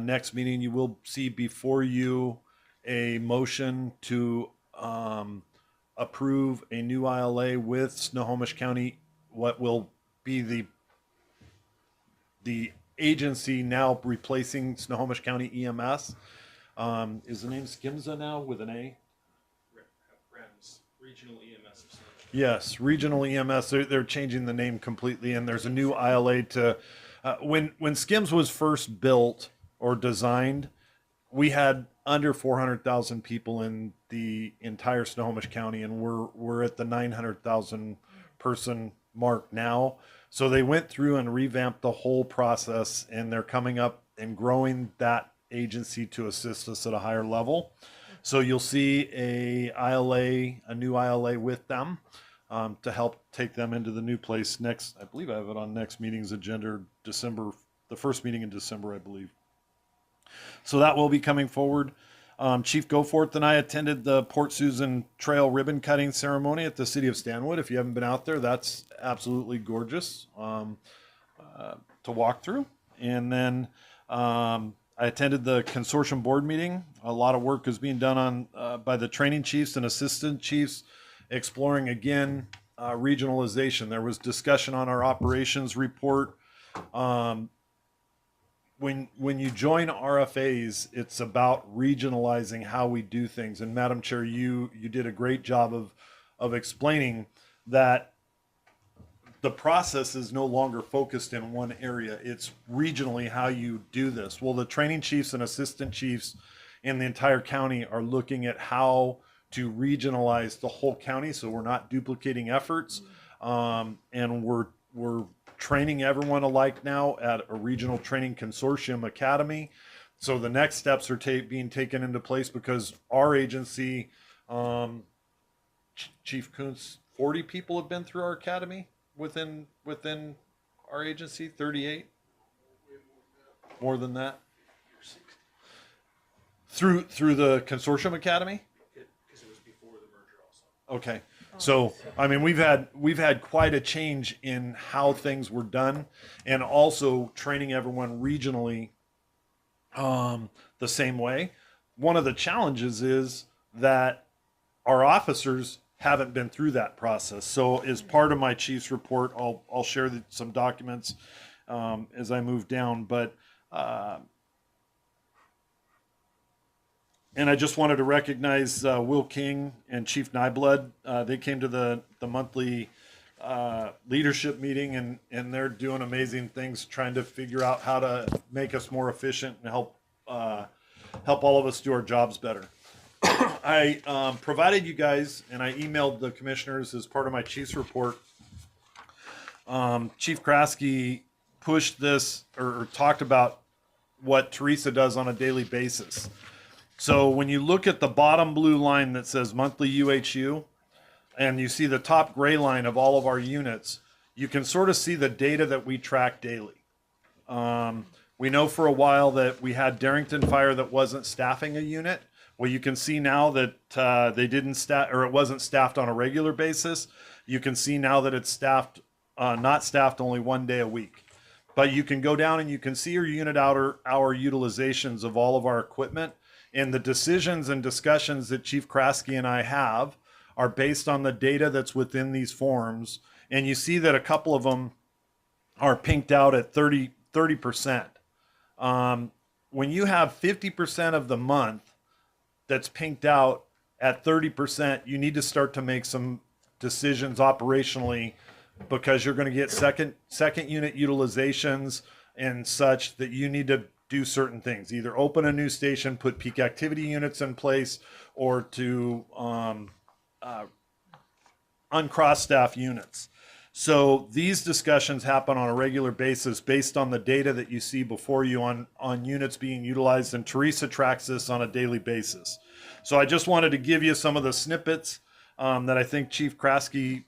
Next meeting, you will see before you a motion to approve a new ILA with Snohomish County, what will be the agency now replacing Snohomish County EMS. Is the name Skimza now with an A? REMS, Regional EMS of Snohomish Yes, regional EMS. They're changing the name completely, and there's a new ILA to. When Skims was first built or designed, we had under 400,000 people in the entire Snohomish County, and we're at the 900,000 person mark now. So they went through and revamped the whole process, and they're coming up and growing that agency to assist us at a higher level. So you'll see a new ILA with them to help take them into the new place next. I believe I have it on next meeting's agenda, December, the first meeting in December, I believe. So that will be coming forward. Chief Goforth and I attended the Port Susan Trail ribbon cutting ceremony at the city of Stanwood. If you haven't been out there, that's absolutely gorgeous to walk through. And then I attended the consortium board meeting. A lot of work is being done on by the training chiefs and assistant chiefs, exploring again regionalization. There was discussion on our operations report. When you join RFAs, it's about regionalizing how we do things. And Madam Chair, you did a great job of explaining that the process is no longer focused in one area. It's regionally how you do this. Well, the training chiefs and assistant chiefs in the entire county are looking at how to regionalize the whole county, so we're not duplicating efforts, and we're training everyone alike now at a regional training consortium academy. So the next steps are being taken into place because our agency, Chief Kuntz, 40 people have been through our academy within our agency. 38, more than that, through the consortium academy. Because it was before the merger also. Okay. So, I mean, we've had quite a change in how things were done, and also training everyone regionally the same way. One of the challenges is that our officers haven't been through that process. So, as part of my chief's report, I'll share some documents as I move down. But and I just wanted to recognize Will King and Chief Nyblood. They came to the monthly leadership meeting, and they're doing amazing things, trying to figure out how to make us more efficient and help all of us do our jobs better. I provided you guys, and I emailed the commissioners as part of my chief's report. Chief Kraske pushed this or talked about what Teresa does on a daily basis. So when you look at the bottom blue line that says monthly UHU, and you see the top gray line of all of our units, you can sort of see the data that we track daily. We know for a while that we had Darrington Fire that wasn't staffing a unit. Well, you can see now that they didn't staff, or it wasn't staffed on a regular basis. You can see now that it's staffed, not staffed only one day a week. But you can go down and you can see your unit hour utilizations of all of our equipment. And the decisions and discussions that Chief Kraske and I have are based on the data that's within these forms. And you see that a couple of them are pinked out at 30%. When you have 50% of the month that's pinked out at 30%, you need to start to make some decisions operationally, because you're going to get second unit utilizations and such that you need to do certain things, either open a new station, put peak activity units in place, or to uncross staff units. So these discussions happen on a regular basis based on the data that you see before you on units being utilized, and Teresa tracks this on a daily basis. So I just wanted to give you some of the snippets that I think Chief Kraske,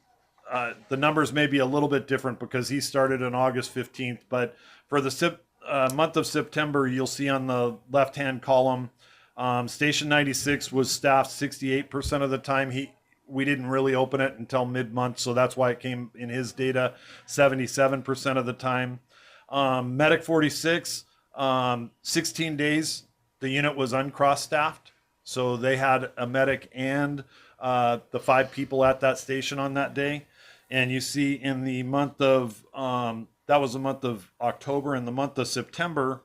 the numbers may be a little bit different because he started on August 15th, but for the month of September, you'll see on the left-hand column, Station 96 was staffed 68% of the time. We didn't really open it until mid-month, so that's why it came in his data 77% of the time. Medic 46, 16 days, the unit was uncross-staffed, so they had a medic and the 5 people at that station on that day. And you see in the month of that was the month of October. In the month of September,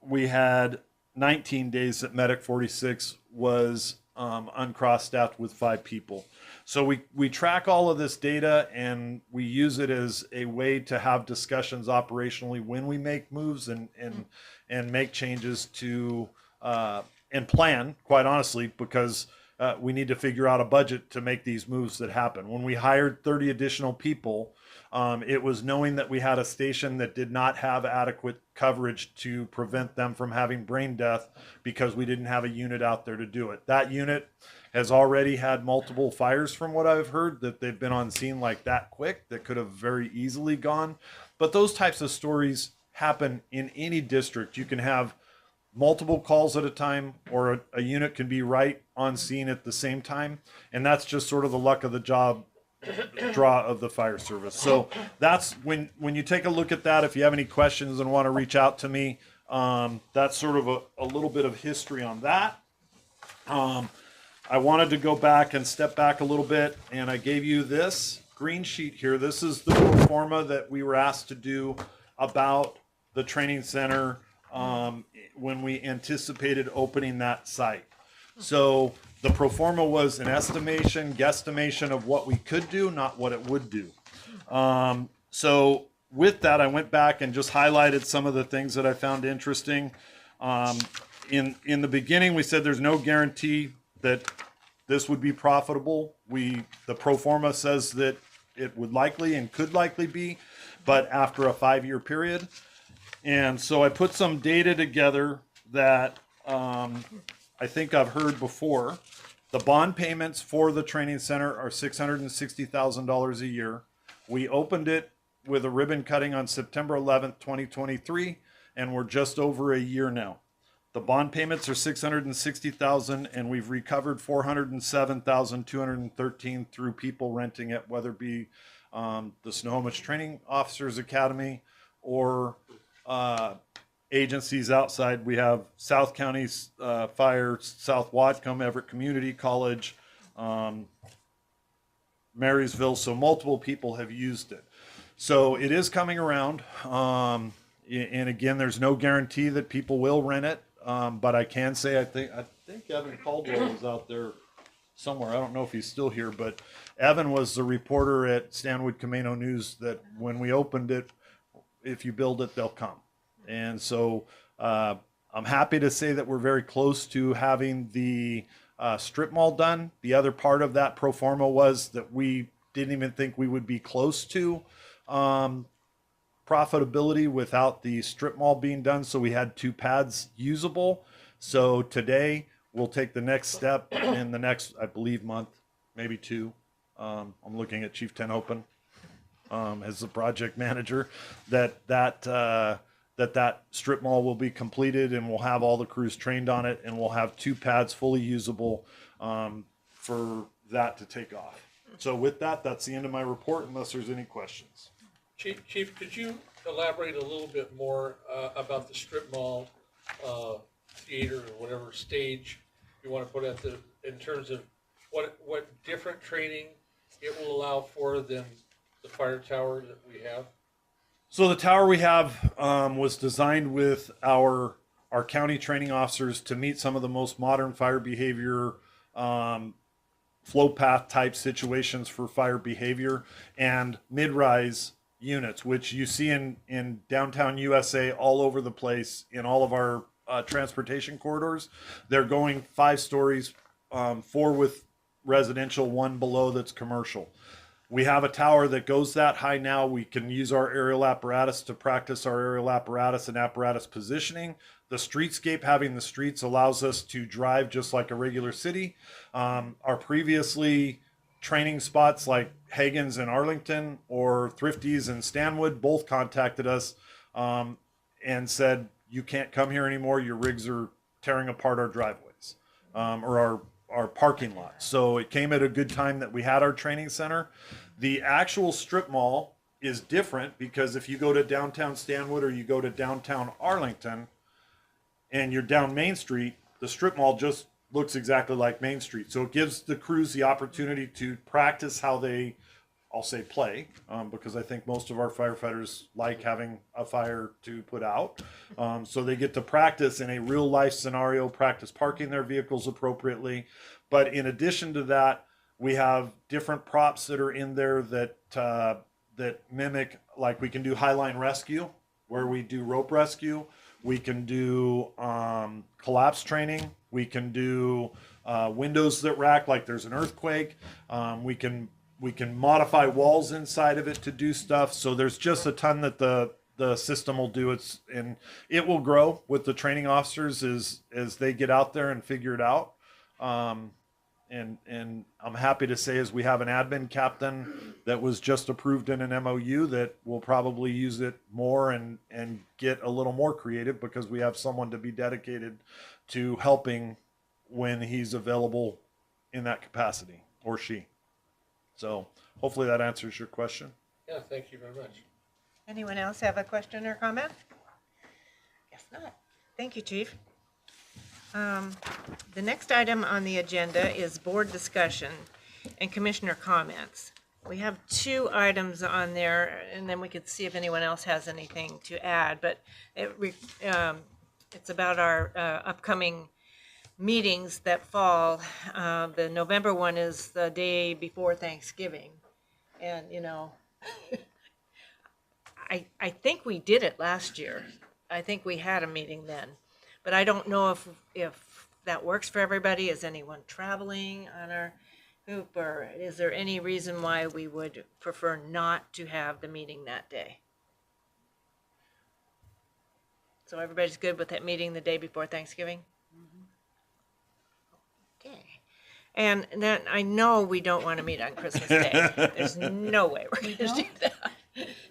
we had 19 days that Medic 46 was uncross-staffed with 5 people. So we track all of this data and we use it as a way to have discussions operationally when we make moves and make changes to and plan, quite honestly, because we need to figure out a budget to make these moves that happen. When we hired 30 additional people, it was knowing that we had a station that did not have adequate coverage to prevent them from having brain death because we didn't have a unit out there to do it. That unit has already had multiple fires from what I've heard, that they've been on scene like that quick, that could have very easily gone. But those types of stories happen in any district. You can have multiple calls at a time, or a unit can be right on scene at the same time. And that's just sort of the luck of the job draw of the fire service. So that's when you take a look at that, if you have any questions and want to reach out to me, that's sort of a little bit of history on that. I wanted to go back and step back a little bit, and I gave you this green sheet here. This is the pro forma that we were asked to do about the training center when we anticipated opening that site. So the pro forma was an guesstimation of what we could do, not what it would do. So with that, I went back and just highlighted some of the things that I found interesting. In the beginning, we said there's no guarantee that this would be profitable. The pro forma says that it would likely and could likely be, but after a 5-year period. And so I put some data together that I think I've heard before. The bond payments for the training center are $660,000 a year. We opened it with a ribbon cutting on September 11th, 2023, and we're just over a year now. The bond payments are $660,000, and we've recovered $407,213 through people renting it, whether it be the Snohomish Training Officers Academy or agencies outside. We have South County Fire, South Whatcom, Everett Community College, Marysville. So multiple people have used it. So it is coming around. And again, there's no guarantee that people will rent it. But I can say, I think Evan Caldwell was out there somewhere. I don't know if he's still here, but Evan was the reporter at Stanwood Camano News that when we opened it, if you build it, they'll come. And so I'm happy to say that we're very close to having the strip mall done. The other part of that pro forma was that we didn't even think we would be close to profitability without the strip mall being done. So we had 2 pads usable. So today we'll take the next step in the next, I believe, month, maybe 2. I'm looking at Chief Ten Open as the project manager, that strip mall will be completed and we'll have all the crews trained on it, and we'll have 2 pads fully usable for that to take off. So with that, that's the end of my report, unless there's any questions. Chief, could you elaborate a little bit more about the strip mall theater or whatever stage you want to put at in terms of what different training it will allow for than the fire tower that we have? So the tower we have was designed with our county training officers to meet some of the most modern fire behavior flow path type situations for fire behavior, and mid-rise units, which you see in downtown USA all over the place in all of our transportation corridors. They're going 5 stories, 4 with residential, 1 below that's commercial. We have a tower that goes that high now. We can use our aerial apparatus to practice our aerial apparatus and apparatus positioning. The streetscape, having the streets, allows us to drive just like a regular city. Our previously training spots like Hagen's in Arlington or Thrifty's in Stanwood both contacted us and said, you can't come here anymore. Your rigs are tearing apart our driveways or our parking lot. So it came at a good time that we had our training center. The actual strip mall is different because if you go to downtown Stanwood or you go to downtown Arlington and you're down Main Street, the strip mall just looks exactly like Main Street. So it gives the crews the opportunity to practice how they I'll say play, because I think most of our firefighters like having a fire to put out. So they get to practice in a real life scenario, practice parking their vehicles appropriately. But in addition to that, we have different props that are in there that that mimic, like we can do highline rescue, where we do rope rescue. We can do collapse training. We can do windows that rack like there's an earthquake. We can modify walls inside of it to do stuff. So there's just a ton that the system will do. And it will grow with the training officers as they get out there and figure it out. And I'm happy to say, as we have an admin captain that was just approved in an MOU, that will probably use it more and get a little more creative, because we have someone to be dedicated to helping when he's available in that capacity, or she. So hopefully that answers your question. Yeah, thank you very much. Anyone else have a question or comment? Guess not. Thank you, Chief. The next item on the agenda is board discussion and commissioner comments. We have 2 items on there, and then we could see if anyone else has anything to add, but it's about our upcoming meetings that fall. The November one is the day before Thanksgiving. And, you know, I think we did it last year. I think we had a meeting then. But I don't know if that works for everybody. Is anyone traveling on our group, or is there any reason why we would prefer not to have the meeting that day? So everybody's good with that meeting the day before Thanksgiving? Okay. And then I know we don't want to meet on Christmas Day. There's no way we're going to do that.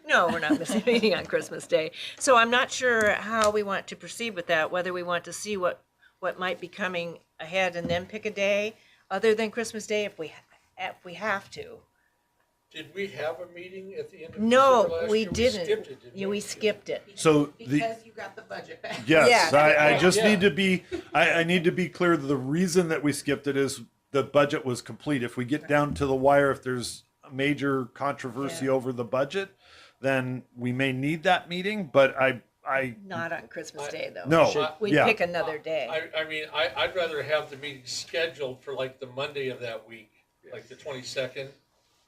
No, we're not meeting on Christmas Day. So I'm not sure how we want to proceed with that, whether we want to see what might be coming ahead and then pick a day other than Christmas Day if we have to. Did we have a meeting at the end of No, December last we year? didn't. We skipped it, didn't Yeah, we skipped it. So Because you got the budget back. yes, Yeah. I just Yeah. need to be, I need to be clear. The reason that we skipped it is the budget was complete. If we get down to the wire, if there's a major controversy Yeah. over the budget, then we may need that meeting. But I Not on Christmas Day, though. no, We yeah. pick another day. I mean, I'd rather have the meeting scheduled for like the Monday of that week, like the 22nd.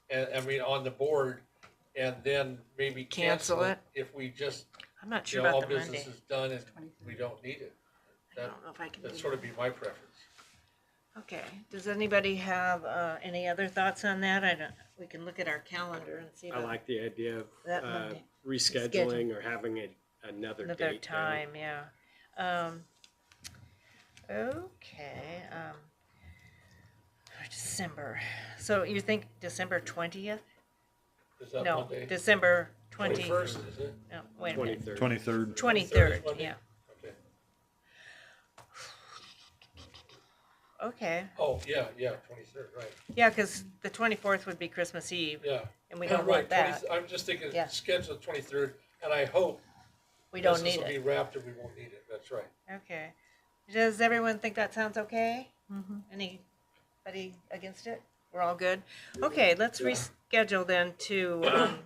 And I mean, on the board, and then maybe cancel it if we just, I'm not you sure know, all about the Monday. business is done and we don't need it. I don't know if I can do That'd sort of be my preference. Okay, does anybody have any other thoughts on that? We can look at our calendar and see I about like the idea of That Monday. rescheduling or having another another date. time, yeah. Okay, December. So you think December 20th? Is that No, Monday? December 20. 21st, is it? No, wait a minute. 23rd. 23rd. 23rd, Monday? yeah. Okay. Okay, Oh, yeah, 23rd, right. yeah, because the 24th would be Christmas Eve, Yeah. and we Yeah, don't right, want that. I'm just thinking, Yeah. schedule the 23rd, and I hope We don't business need will be it. wrapped and we won't need it. That's right. Okay. Does everyone think that sounds okay? Anybody against it? We're all good? Okay, let's reschedule then to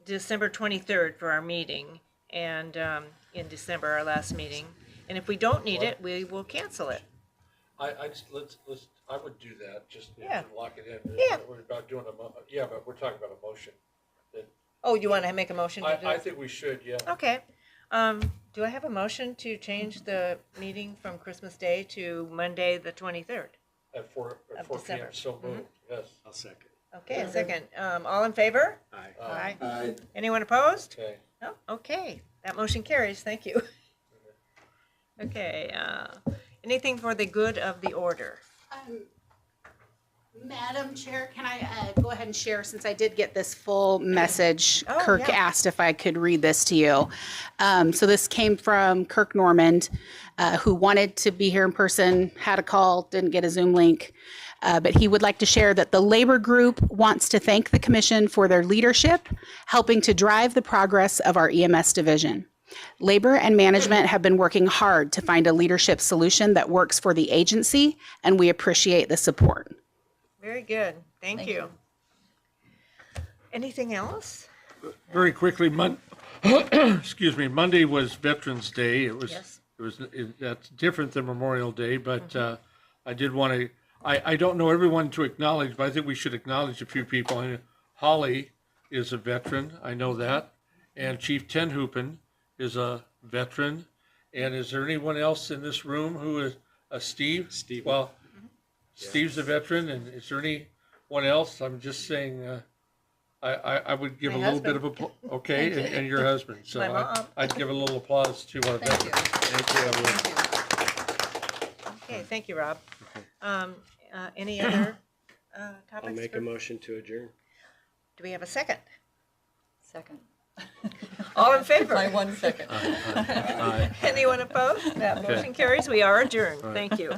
December 23rd for our meeting, and in December, our last meeting. And if we don't need it, we will cancel it. I just, let's, I would do that, just Yeah. to lock it in. Yeah. We're about doing yeah, but we're talking about a motion. Oh, you want to make a motion to do I it? think we should, yeah. Okay. Do I have a motion to change the meeting from Christmas Day to Monday, the 23rd? At 4 Of p.m. December. So moved, yes. I'll second. Okay, a second. All in favor? Aye. Aye. Anyone opposed? Okay. No, okay, that motion carries, thank you. Okay, anything for the good of the order? Madam Chair, can I go ahead and share, since I did get this full message? Oh, Kirk yeah. asked if I could read this to you. So this came from Kirk Normand, who wanted to be here in person, had a call, didn't get a Zoom link. But he would like to share that the labor group wants to thank the commission for their leadership, helping to drive the progress of our EMS division. Labor and management have been working hard to find a leadership solution that works for the agency, and we appreciate the support. Very good, thank you. Anything else? Very quickly, excuse me, Monday was Veterans Day. Yes. That's different than Memorial Day, but I did want to, I don't know everyone to acknowledge, but I think we should acknowledge a few people. And Holly is a veteran, I know that. And Chief Tenhoopen is a veteran. And is there anyone else in this room who is, Steve? Steve. Well, Steve's a veteran, and is there anyone else? I'm just saying, I would give My a little bit of husband. okay, and your husband. So My mom. I'd give a little applause to our Thank you. veterans. Okay, thank you, Rob. Any other I'll topics? make a motion to adjourn. Do we have a second? Second. All in favor? My 1 second. Anyone opposed? That motion carries. We are adjourned. Thank you.